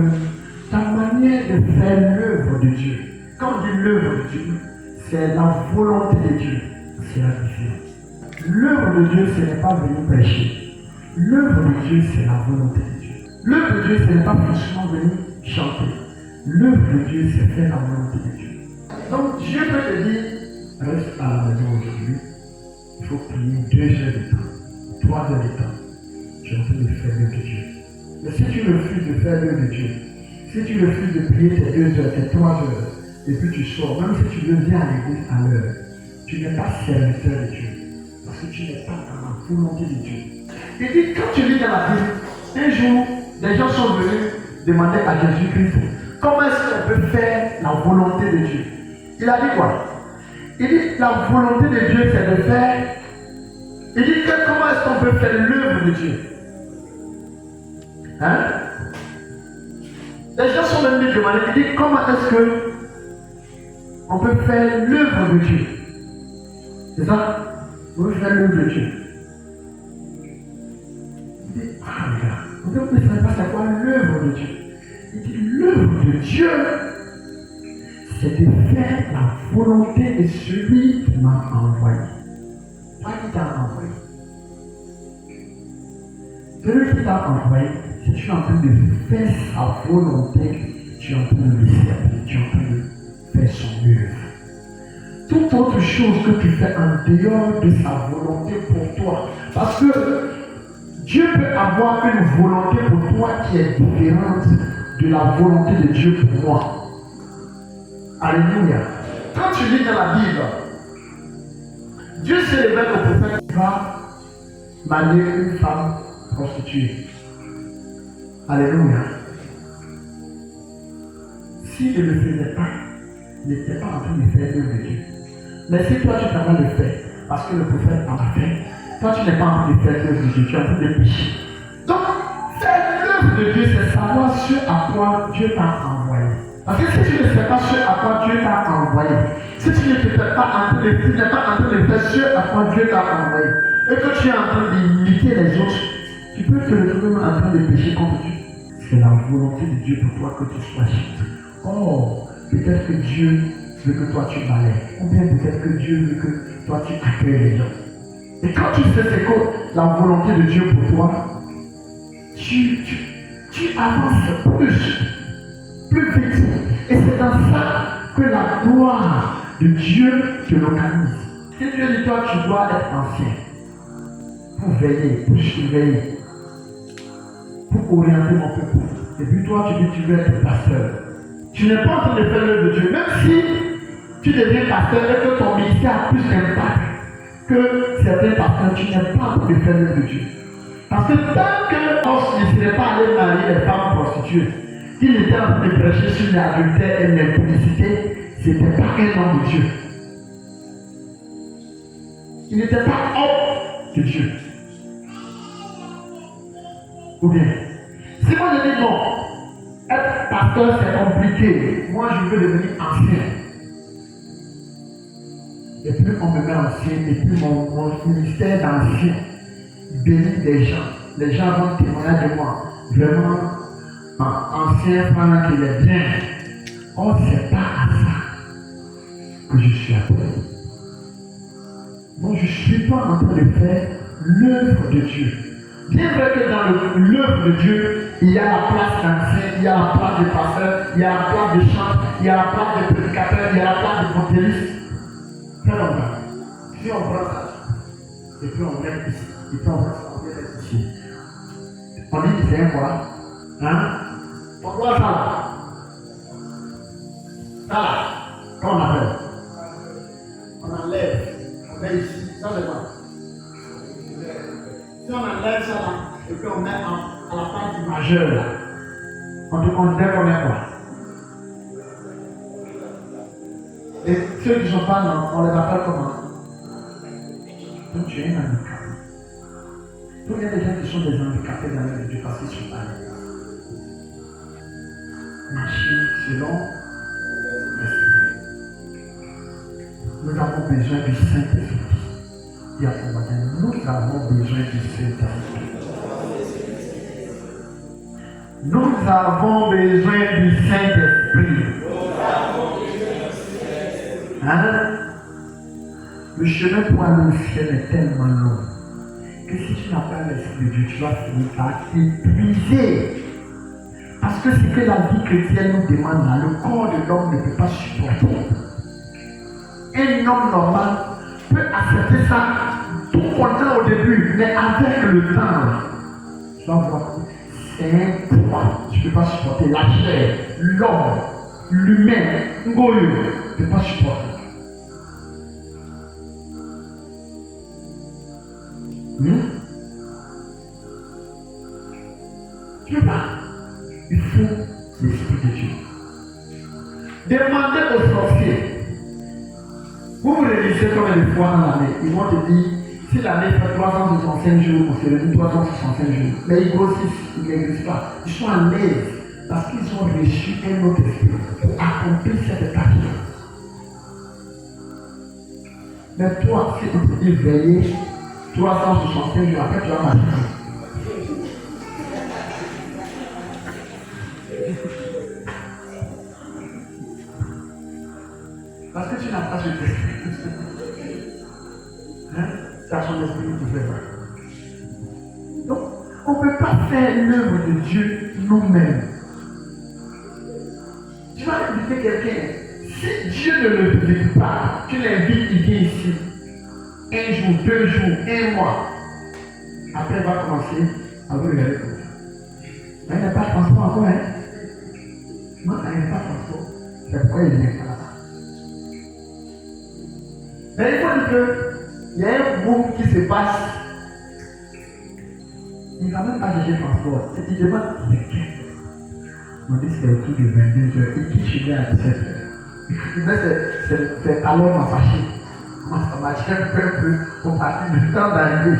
ta manière de faire l'œuvre de Dieu, quand on dit l'œuvre de Dieu, c'est la volonté de Dieu. C'est la différence. L'œuvre de Dieu, ce n'est pas venir prêcher. L'œuvre de Dieu, c'est la volonté de Dieu. L'œuvre de Dieu, ce n'est pas forcément venir chanter. L'œuvre de Dieu, c'est faire la volonté de Dieu. Donc Dieu peut te dire, reste à la maison aujourd'hui, il faut prier 2 heures de temps, 3 heures de temps. Tu es en train de faire l'œuvre de Dieu. Mais si tu refuses de faire l'œuvre de Dieu, si tu refuses de prier tes 2 heures, tes 3 heures, et puis tu sors, même si tu viens à l'église à l'heure, tu n'es pas serviteur de Dieu. Parce que tu n'es pas dans la volonté de Dieu. Il dit, quand tu lis dans la Bible, un jour, des gens sont venus demander à Jésus-Christ, comment est-ce qu'on peut faire la volonté de Dieu? Il a dit quoi? Il dit, la volonté de Dieu, c'est de faire. Il dit que comment est-ce qu'on peut faire l'œuvre de Dieu? Hein? Les gens sont venus demander, il dit, comment est-ce que on peut faire l'œuvre de Dieu? C'est ça? On veut faire l'œuvre de Dieu. Il dit, ah regarde, vous ne savez pas c'est quoi l'œuvre de Dieu? Il dit, l'œuvre de Dieu, c'est de faire la volonté de celui qui m'a envoyé. Pas qui t'a envoyé. Celui qui t'a envoyé, si tu es en train de faire sa volonté, tu es en train de le servir, tu es en train de faire son œuvre. Toute autre chose que tu fais en dehors de sa volonté pour toi, parce que Dieu peut avoir une volonté pour toi qui est différente de la volonté de Dieu pour moi. Alléluia. Quand tu lis dans la Bible, Dieu se révèle au prophète qui va marier une femme prostituée. Alléluia. S'il ne le faisait pas, il n'était pas en train de faire l'œuvre de Dieu. Mais si toi tu t'en vas le faire, parce que le prophète en a fait, toi tu n'es pas en train de faire l'œuvre de Dieu, tu es en train de pécher. Donc, faire l'œuvre de Dieu, c'est savoir ce à quoi Dieu t'a envoyé. Parce que si tu ne sais pas ce à quoi Dieu t'a envoyé, si tu ne n'es pas en train de faire ce à quoi Dieu t'a envoyé, et que tu es en train d'imiter les autres, tu peux te retrouver en train de pécher contre Dieu. c'est la volonté de Dieu pour toi que tu sois chic. Oh, peut-être que Dieu veut que toi tu balayes. Ou bien peut-être que Dieu veut que toi tu accueilles les gens. Et quand tu sais c'est quoi la volonté de Dieu pour toi, tu avances plus vite. Et c'est dans ça que la gloire de Dieu te localise. Si Dieu dit toi, tu dois être ancien pour veiller, pour surveiller, pour orienter mon peuple. Et puis toi, tu dis tu veux être pasteur. Tu n'es pas en train de faire l'œuvre de Dieu. Même si tu deviens pasteur et que ton ministère a plus d'impact que certains pasteurs, tu n'es pas en train de faire l'œuvre de Dieu. Parce que tant qu'on ne serait pas allé marier les femmes prostituées, qu'il était en train de prêcher sur l'adultère et l'impudicité, ce n'était pas un homme de Dieu. Il n'était pas homme de Dieu. Ou bien, si moi je dis non, être pasteur c'est compliqué, moi je veux devenir ancien. Et plus on me met ancien, et plus mon ministère d'ancien bénit des gens. Les gens vont témoigner de moi. Vraiment, ancien frère qu'il est bien. Oh, c'est pas à ça que je suis appelé. Donc je ne suis pas en train de faire l'œuvre de Dieu. Bien vrai que dans l'œuvre de Dieu, il y a la place d'ancien, il y a la place de pasteur, il y a la place de chant, il y a la place de prédicateur, il y a la place de évangéliste. Très longtemps. Si on prend ça, et puis on met ici, et puis on prend ça, on met ici. On dit que c'est quoi? Hein? Pourquoi ça là? Ça là, comment on appelle? On enlève, on met ici, ça c'est quoi? Si on enlève ça là, et puis on met à la place du majeur là, on te considère comme quoi? Et ceux qui ne sont pas non, on les appelle comment? Donc tu es un handicapé. Donc il y a des gens qui sont des handicapés dans leur vie parce qu'ils ne sont pas là. Marcher selon l'esprit. Nous avons besoin du Saint-Esprit. Nous avons besoin du Saint-Esprit. Nous avons besoin du Saint-Esprit. Hein? Le chemin pour aller au ciel est tellement long que si tu n'as pas l'Esprit de Dieu, tu vas finir par t'épuiser. Parce que ce que la vie chrétienne nous demande là, le corps de l'homme ne peut pas supporter. Un homme normal peut accepter ça tout content au début, mais avec le temps, tu vas voir que c'est un poids. Tu ne peux pas supporter la chair, l'homme, l'humain, Ngoyo, tu ne peux pas supporter. Tu ne peux pas. Il faut l'Esprit de Dieu. Demandez aux sorciers. Vous réalisez combien de fois dans l'année? Ils vont te dire, si l'année fait 365 jours, on se réunit 365 jours. Mais ils grossissent, ils n'existent pas. Ils sont à l'aise parce qu'ils ont reçu un autre esprit pour accomplir cette tâche. Mais toi, si tu te dis veiller 365 jours, après tu vas marcher. Parce que tu n'as pas cet esprit. Hein? C'est à son esprit qui fait ça. Donc, on ne peut pas faire l'œuvre de Dieu nous-mêmes. Tu vas inviter quelqu'un. Si Dieu ne le dit pas, tu l'invites, il vient ici. Un jour, 2 jours, 1 mois. Après, il va commencer à vous regarder comme ça. Mais il n'y a pas de transport encore, hein? Non, il n'y a pas de transport. C'est pourquoi il vient là. Mais il faut dire qu'il y a un groupe qui se passe. Il ne va même pas chercher transport. Et tu demandes, mais qu'est-ce? On dit que c'est autour de 22h. Il quitte chez lui à 17h. Mais c'est alors m'a fâché. Moi, ça m'a gêné un peu pour partir du temps d'arriver.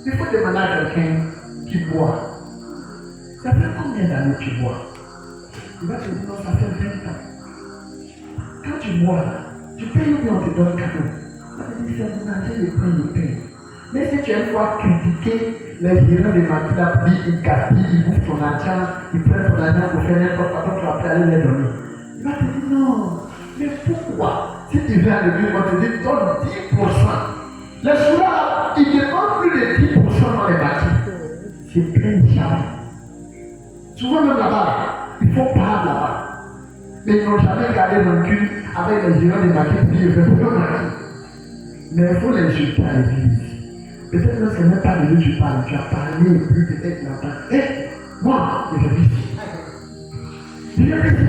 Il faut demander à quelqu'un qui boit. Ça fait combien d'années que tu bois? Il va te dire non, ça fait 20 ans. Quand tu bois, tu payes ou bien on te donne cadeau. Ça veut dire que c'est ménager le pain, le pain. Mais si tu as une fois critiqué les gérants de Makila, ils gaspillent, ils bouffent ton argent, ils prennent ton argent pour faire n'importe quoi, tu vas après aller les donner. Il va te dire non, mais pourquoi? Si tu viens à l'église, on va te dire donne 10%. Les soldats, ils ne demandent plus de 10% dans les bâtiments. C'est plein de charme. Souvent même là-bas, il faut parler là-bas. Mais ils n'ont jamais gardé rancune avec les gérants de Makila qui disent pourquoi Makila. Mais il faut les jeter à l'église. Peut-être que ce n'est pas de lui que tu parles, tu as parlé et puis peut-être qu'il entend. Hé, moi, je vais ici. Je vais ici.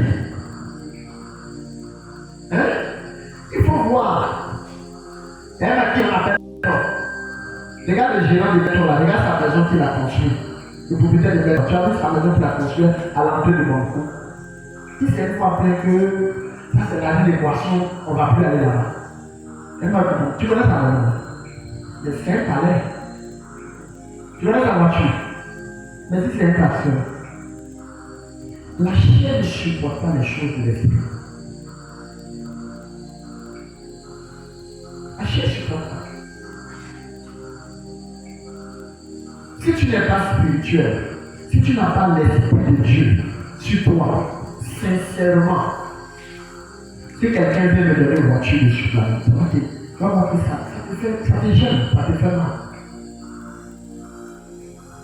Hein? Il faut voir. Il y en a qui on appelle. Regarde le gérant de maison là, regarde sa maison qu'il a construite. Le propriétaire de maison, tu as vu sa maison qu'il a construite à l'entrée de mon cou. Si c'est une fois plein que ça c'est la vie des poissons, on ne va plus aller là-bas. Tu connais ta maison? Mais c'est un palais. Tu connais ta voiture? Mais si c'est un tracteur, la chair ne supporte pas les choses de l'esprit. La chair ne supporte pas. Si tu n'es pas spirituel, si tu n'as pas l'esprit de Dieu sur toi, sincèrement, si quelqu'un vient me donner une voiture de chocolat, tu vas voir que ça te gêne, ça te fait mal.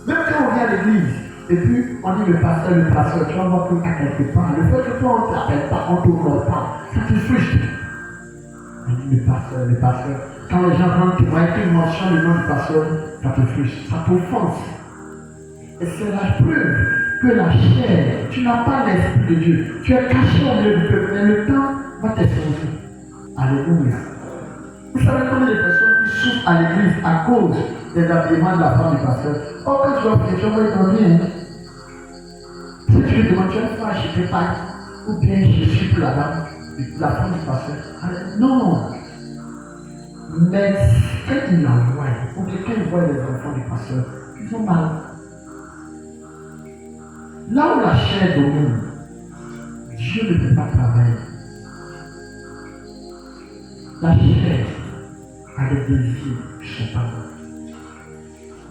Même quand on vient à l'église, et puis on dit le pasteur, tu vas voir qu'à quelque part, le fait que toi on ne t'appelle pas, on ne t'ouvre pas, ça te frustre. On dit le pasteur, quand les gens vont témoigner qu'ils mentionnent le nom du pasteur, ça te frustre, ça t'offense. Et c'est la preuve que la chair, tu n'as pas l'esprit de Dieu, tu es caché au milieu du peuple, mais le temps va t'exposer. Alléluia. Vous savez combien de personnes qui souffrent à l'église à cause des habillements de la femme du pasteur? Oh, quand tu vas prier, tu vas voir bien. Si tu lui demandes, tu vas faire acheter pas, ou bien je suis pour la dame, la femme du pasteur. Non. Mais quand il l'envoie, ou bien quand il voit les enfants du pasteur, ils ont mal. Là où la chair domine, Dieu ne peut pas travailler. La chair a des désirs qui sont pas bons.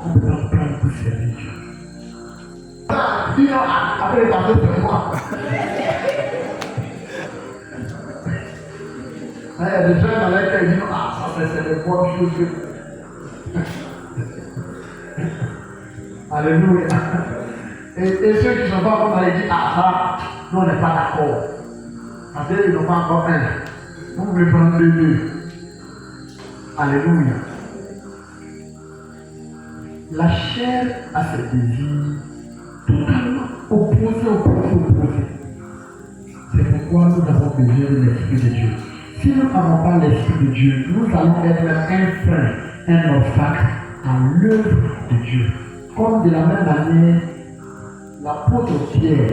On peut en prendre pour servir Dieu. Dis non, après le pasteur, c'est moi. Il y a des gens dans lesquels ils disent ça c'est des bonnes choses. Alléluia. Et ceux qui ne sont pas comme dans l'église, ça, nous on n'est pas d'accord. Parce qu'ils n'ont pas encore un. Vous pouvez prendre deux. Alléluia. La chair a ses désirs totalement opposés. C'est pourquoi nous avons besoin de l'Esprit de Dieu. Si nous n'avons pas l'Esprit de Dieu, nous allons être un frein, un obstacle à l'œuvre de Dieu. Comme de la même manière, l'apôtre Pierre,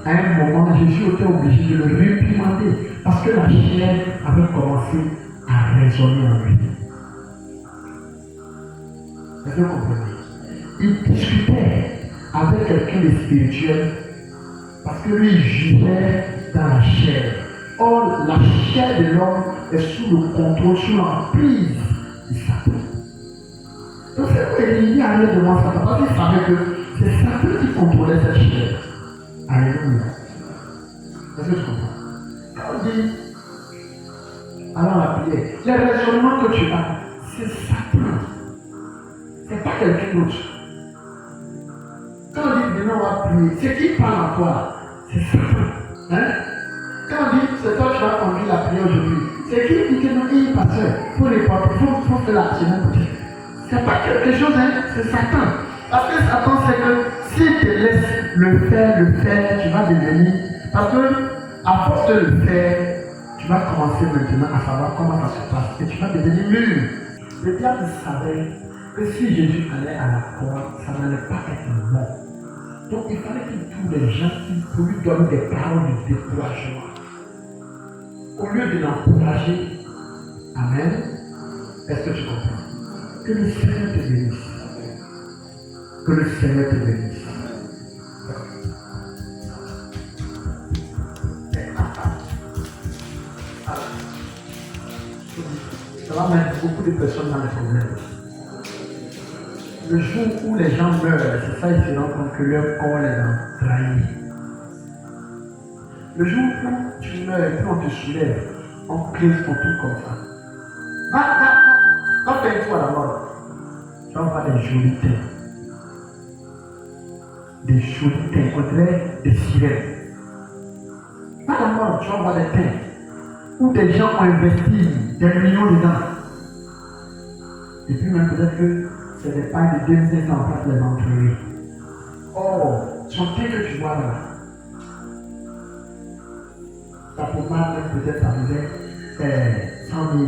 à un moment, Jésus était obligé de le réprimander parce que la chair avait commencé à résonner en lui. Est-ce que vous comprenez? Il discutait avec quelqu'un de spirituel parce que lui, il jugeait dans la chair. Or, la chair de l'homme est sous le contrôle, sous l'emprise de Satan. Donc, c'est pourquoi il allait devant Satan parce qu'il savait que c'est Satan qui contrôlait cette chair. Alléluia. Est-ce que tu comprends? Quand on dit, alors la prière, les raisonnements que tu as, c'est Satan. C'est pas quelqu'un d'autre. Quand on dit demain on va prier, c'est qui parle en toi? C'est Satan. Hein? Quand on dit c'est toi qui vas conduire la prière aujourd'hui, c'est qui dit que non, il est pasteur, pour les porter, il faut faire la semaine prochaine. C'est pas quelque chose, hein? C'est Satan. Parce que Satan sait que s'il te laisse le faire, tu vas devenir. Parce que à force de le faire, tu vas commencer maintenant à savoir comment ça se passe et tu vas devenir mûr. Le diable savait que si Jésus allait à la croix, ça n'allait pas être bon. Donc il fallait que tous les gens qui lui donnent des paroles de découragement. Au lieu de l'encourager, amen, est-ce que tu comprends? Que le Seigneur te bénisse. Que le Seigneur te bénisse. Ça va mettre beaucoup beaucoup de personnes dans les problèmes. Le jour où les gens meurent, c'est ça, ils se rendent compte que leur corps les a trahis. Le jour où tu meurs et puis on te soulève, on crève ton tout comme ça. Va faire toi la mort. Tu vas voir des jolis teints. Des jolis teints, on dirait des sirènes. Pas la mort, tu vas voir des teints où des gens ont investi des millions dedans. Et puis même peut-être que c'est des pailles de 2500 en place les entrées. Oh, son teint que tu vois là, ta pommade peut-être arrivait 100 000,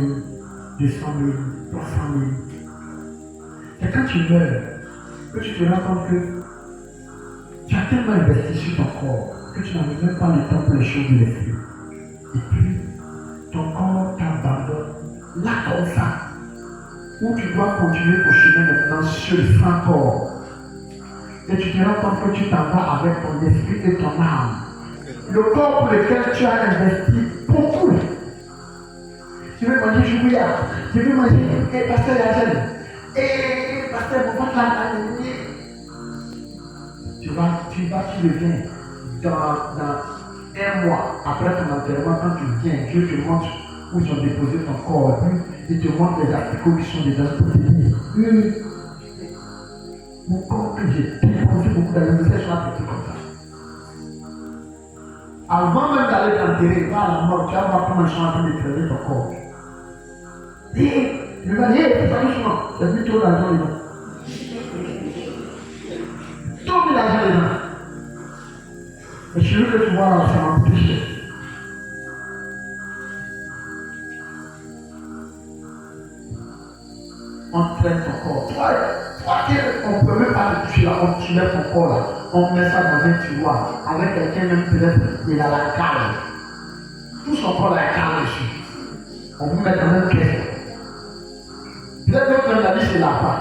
200 000, 300 000. Et quand tu meurs, que tu te rends compte que tu as tellement investi sur ton corps que tu n'avais même pas le temps pour les choses de l'esprit. Et puis, ton corps t'abandonne là comme ça, où tu dois continuer ton chemin maintenant seul, sans corps. Et tu te rends compte que tu t'en vas avec ton esprit et ton âme. Le corps pour lequel tu as investi beaucoup. Je veux manger chouïa, je veux manger pasteur Yagel, et pasteur Bouffat, tu reviens dans un mois après ton enterrement, quand tu viens, Dieu te montre où ils ont déposé ton corps, puis il te montre les articles qui sont dedans pour te dire mon corps que j'ai dépensé beaucoup d'années, c'est sur un petit comme ça. Avant même d'aller t'enterrer, va à la mort, tu vas voir comment ils sont en train de traiter ton corps. Et il va dire, c'est pas doucement, c'est plus trop d'argent dedans. Tout l'argent dedans. Et celui que tu vois là, ça m'a coûté cher. On traite ton corps. Toi, on ne peut même pas te toucher là, on soulève ton corps là. On met ça dans un tiroir. Avec quelqu'un même peut-être, il a la cale. Tout son corps a la cale dessus. On vous met dans une caisse. Peut-être que même la vie c'est là-bas.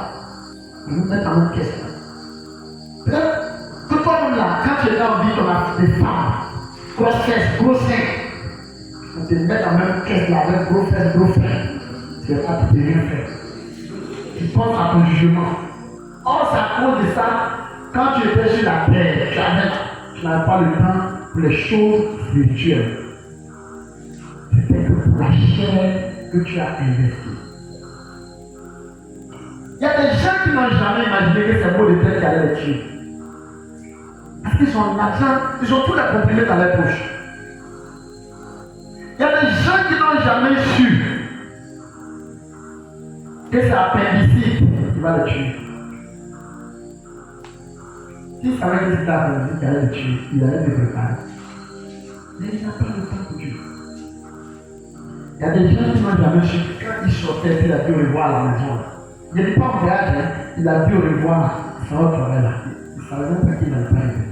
On vous met dans une caisse là. Peut-être que toi-même là, quand tu es dans la vie, on a des femmes, grosses fesses, gros seins. On te met dans la même caisse là avec gros fesses, gros seins. C'est pas que tu n'as rien fait. Tu penses à ton jugement. Or, c'est à cause de ça, quand tu étais sur la terre, tu n'avais pas le temps pour les choses spirituelles. C'était que pour la chair que tu as investi. Il y a des gens qui n'ont jamais imaginé que ces mots de terre qui allaient les tuer. Parce qu'ils ont l'argent, ils ont tous les comprimés dans les poches. Il y a des gens qui n'ont jamais su que c'est appendicite qui va le tuer. S'il savait que c'était appendicite qui allait le tuer, il allait le préparer. Mais il n'a pas le temps pour Dieu. Il y a des gens qui n'ont jamais su que quand il sortait, il a dû revoir à la maison. Il n'est pas en voyage, hein. Il a dû revoir son travail là. Il ne savait même pas qu'il n'allait pas revenir.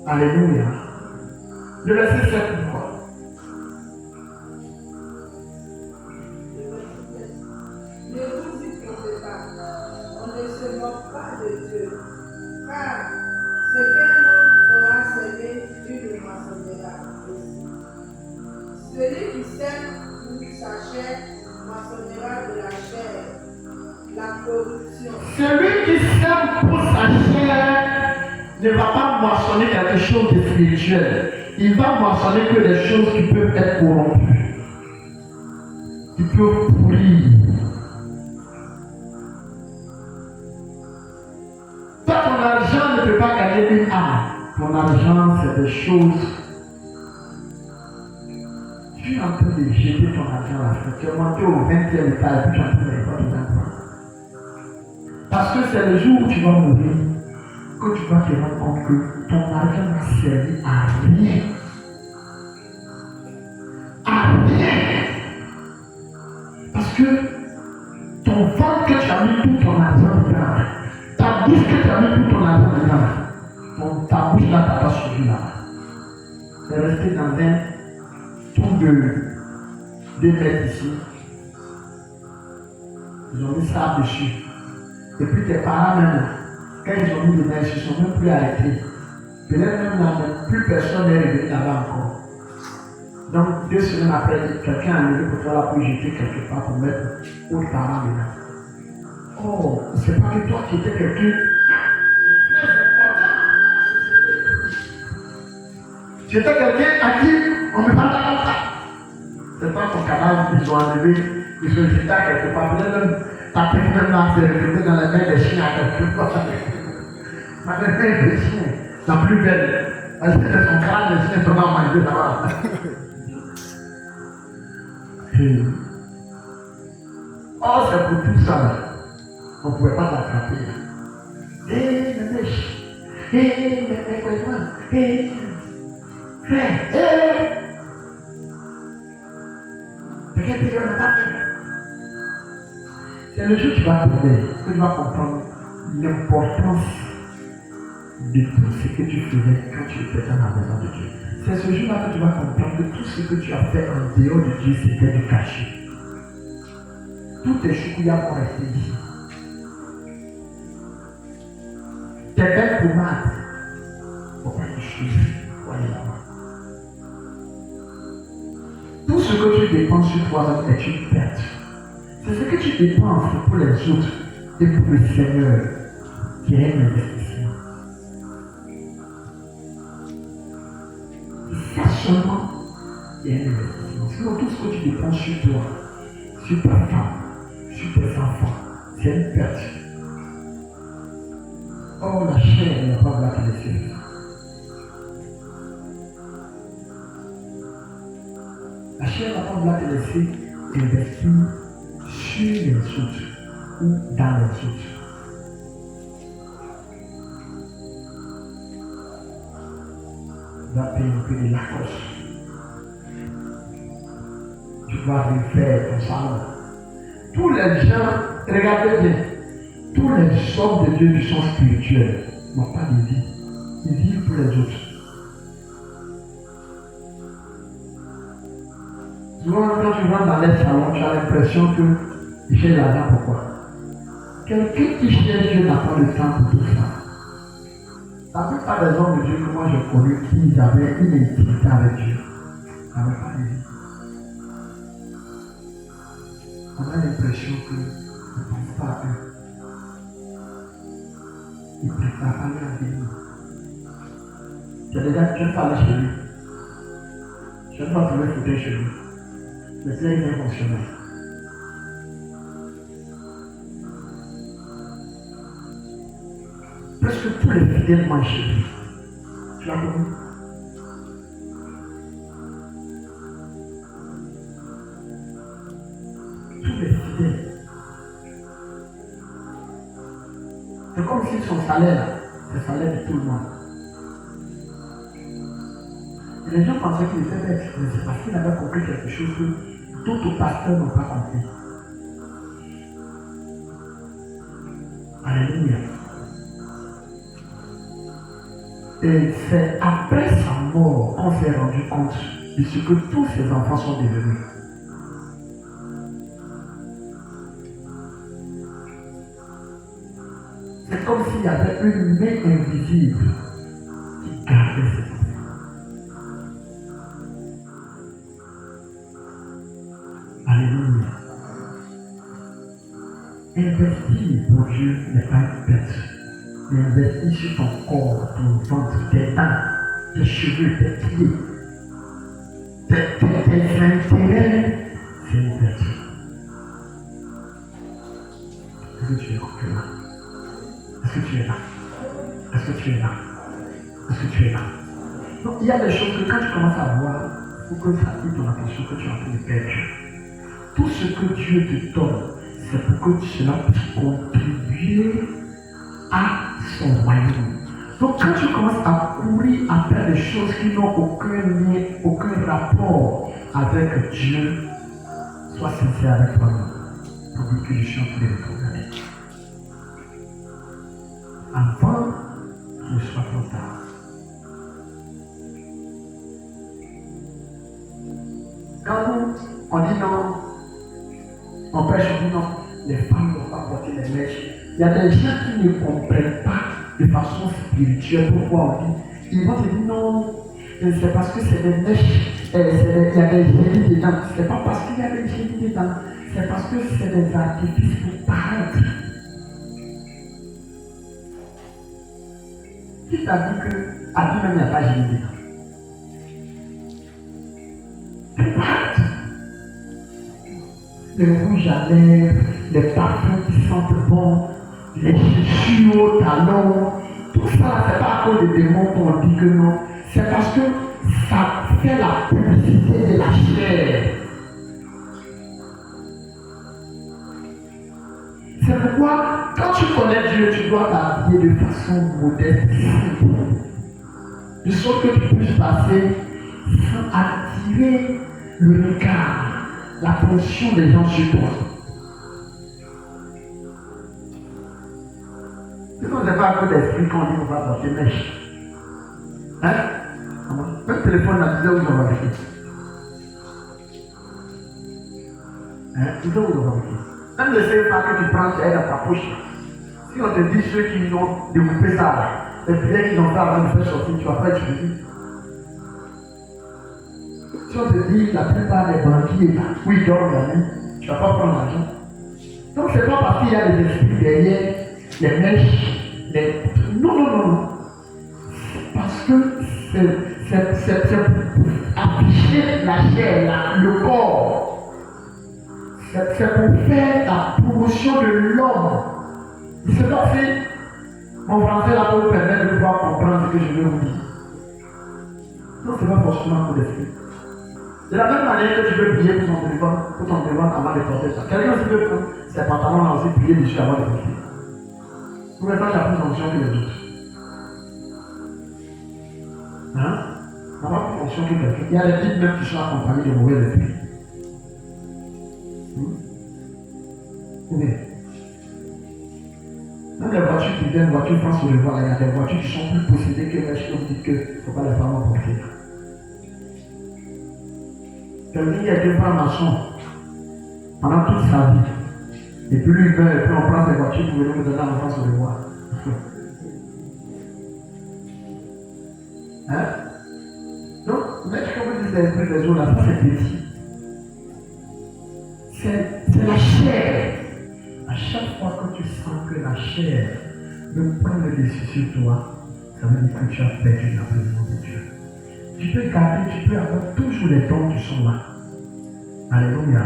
Alléluia. Le verset 7 pourquoi? Ne vous y trompez pas, on ne se moque pas de Dieu, car ce qu'un homme aura semé, Dieu le moissonnera aussi. Celui qui sème pour sa chair moissonnera de la chair, la corruption. Celui qui sème pour sa chair ne va pas moissonner quelque chose de spirituel. Il va moissonner que des choses qui peuvent être corrompues, qui peuvent pourrir. Toi, ton argent ne peut pas gagner une âme. Ton argent, c'est des choses. Tu es en train de jeter ton argent là. Tu es monté au 20e étage et puis tu es en train de regarder. Parce que c'est le jour où tu vas mourir que tu vas te rendre compte que ton argent n'a servi à rien. À rien. Parce que ton ventre que tu as mis tout ton argent dedans, ta bouche que tu as mis tout ton argent dedans, ta bouche là t'a pas suivi là. Tu es resté dans un trou de 2 mètres ici. Ils ont mis ça dessus. Et puis tes parents même, quand ils ont mis les mains, ils ne sont même plus arrêtés. Peut-être même là, plus personne n'est revenu là-bas encore. Donc, 2 semaines après, quelqu'un a levé pour toi là pour jeter quelque part pour mettre au talent dedans. Oh, c'est pas que toi qui étais quelqu'un très important. J'étais quelqu'un à qui on me parlait comme ça. C'est pas ton cadavre qu'ils ont enlevé, ils ont jeté à quelque part. Peut-être même ta tête même là, c'est retrouvé dans les mains des chiens à quelque part. Dans les mains des chiens, la plus belle. Parce que c'est son crâne, les chiens sont dans manger là-bas. Oh, c'est pour tout ça là. On ne pouvait pas l'attraper. Hé, mais mèche. Hé, mais quoi. Hé, frère. Hé. Quelqu'un dit qu'on n'a pas fait. C'est le jour où tu vas tomber, que tu vas comprendre l'importance de tout ce que tu faisais quand tu étais dans la maison de Dieu. C'est ce jour-là que tu vas comprendre que tout ce que tu as fait en dehors de Dieu, c'était du caché. Tous tes choukouillas vont rester ici. Tes belles pommades, il ne faut pas que tu faut aller là-bas. Tout ce que tu dépenses sur toi-même est une perte. C'est ce que tu dépenses pour les autres et pour le Seigneur qui est un investissement. C'est ça seulement qui est un investissement. Sinon, tout ce que tu dépenses sur toi, sur ta femme, sur tes enfants, c'est une perte. Oh, la chair n'est pas là qui le fait. La chair n'a pas là qui le fait investir sur les autres ou dans les autres. Tu vas payer un peu de Lacoste. Tu vas refaire ton salon. Tous les gens, regardez bien, tous les hommes de Dieu qui sont spirituels n'ont pas de vie. Ils vivent pour les autres. Souvent, quand tu vas dans les salons, tu as l'impression que j'ai l'argent. Pourquoi? Quelqu'un qui cherche Dieu n'a pas le temps pour tout ça. La plupart des hommes de Dieu que moi j'ai connus qui avaient une intimité avec Dieu n'avaient pas de vie. On a l'impression qu'ils ne pensent pas à eux. Ils préfèrent aller à venir. Tu n'aimes pas aller chez lui. Tu n'aimes pas trouver fauteuil chez lui. Mais c'est un fonctionnaire. Presque tous les fidèles mangent chez lui. Tu l'as connu? Tous les fidèles. C'est comme si son salaire là, c'est le salaire de tout le monde. Et les gens pensaient qu'il était bête, mais c'est parce qu'il avait compris quelque chose que d'autres pasteurs n'ont pas compris. Alléluia. Et c'est après sa mort qu'on s'est rendu compte de ce que tous ses enfants sont devenus. C'est comme s'il y avait une main invisible qui gardait ses enfants. Alléluia. Investir pour Dieu n'est pas une perte. Mais investir sur ton corps, ton ventre, tes dents, tes cheveux, tes pieds, tes intérêts, c'est une perte. Est-ce que tu es là? Est-ce que tu es là? Est-ce que tu es là? Est-ce que tu es là? Donc il y a des choses que quand tu commences à voir, il faut que ça attire ton attention que tu es en train de perdre. Tout ce que Dieu te donne, c'est pour que cela puisse contribuer à son royaume. Donc quand tu commences à courir après des choses qui n'ont aucun lien, aucun rapport avec Dieu, sois sincère avec toi-même pour dire que je suis en train de retourner. Avant qu'il ne soit trop tard. Quand on dit non, on prêche, on dit non, les femmes ne doivent pas porter les mèches. Il y a des gens qui ne comprennent pas de façon spirituelle pourquoi on dit. Ils vont te dire non, c'est parce que c'est des mèches y a des génies dedans. Ce n'est pas parce qu'il y a des génies dedans, c'est parce que c'est des artifices pour paraître. Qui t'a dit qu'à lui-même, il n'y a pas de génie dedans? Pour paraître. Les rouges à lèvres, les parfums qui sentent bon, les chaussures au talon, tout ça, c'est pas à cause des démons qu'on dit que non. C'est parce que ça fait la publicité de la chair. C'est pourquoi, quand tu connais Dieu, tu dois t'habiller de façon modeste, de sorte que tu puisses passer sans attirer le regard, l'attention des gens sur toi. C'est qu'on n'a pas un peu d'esprit quand on dit qu'on va porter mèche. Hein? Même téléphone là, disait où on va avec. Hein? Disait où on va avec. Même le CFA que tu prends, tu aides dans ta poche. Si on te dit ceux qui ont découpé ça là, les prières qu'ils ont fait avant de faire sortir, tu vas pas utiliser. Si on te dit la plupart des banquiers là, où ils dorment la nuit, tu ne vas pas prendre l'argent. Donc c'est pas parce qu'il y a des esprits derrière les mèches, les... Non. Parce que c'est pour afficher la chair, le corps. C'est pour faire la promotion de l'homme. C'est pas fait. Mon français là pour vous permettre de pouvoir comprendre ce que je veux vous dire. Non, c'est pas forcément pour l'esprit. De la même manière que tu veux prier pour ton téléphone avant de porter ça. Quelqu'un qui veut prendre ses pantalons là aussi, prier dessus avant de porter. Vous ne pouvez pas la plus fonction que les autres. Hein? On n'a pas plus fonction que quelqu'un. Il y a des petites même qui sont accompagnées de mauvais esprits. Oui. Même les voitures qui viennent, voitures France sur le voie, il y a des voitures qui sont plus possédées que les chiens qui disent qu'il ne faut pas les femmes porter. Quelqu'un qui a été franc-maçon pendant toute sa vie. Et puis lui, il meurt, et puis on prend ses voitures pour venir nous donner l'enfant sur le voie. Hein? Donc, mais comme vous dites l'esprit des autres, là, ça c'est petit. C'est la chair. À chaque fois que tu sens que la chair veut prendre le dessus sur toi, ça veut dire que tu as perdu la présence de Dieu. Tu peux garder, tu peux avoir toujours les dons qui sont là. Alléluia.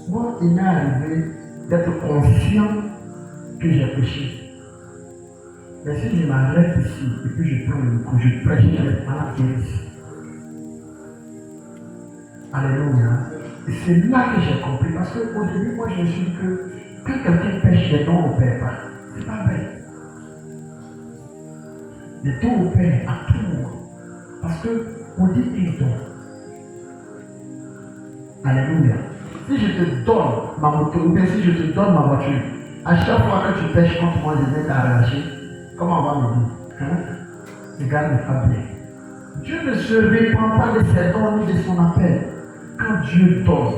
Moi, il m'est arrivé d'être conscient que j'ai péché. Mais si je m'arrête ici et puis je prends le micro, je prêche, je vais pas la guérison. Alléluia. Et c'est là que j'ai compris. Parce qu'au début, moi, je me suis dit que quand quelqu'un pêche, les dons ne paient pas. C'est pas vrai. Les dons paient à tout le monde. Parce qu'on dit une don. Alléluia. Si je te donne ma moto, ou bien si je te donne ma voiture, à chaque fois que tu pêches contre moi, je vais t'arracher. Comment on va me dire? Hein? Regarde le Fabien. Dieu ne se répand pas de ses dons ni de son appel. Quand Dieu donne,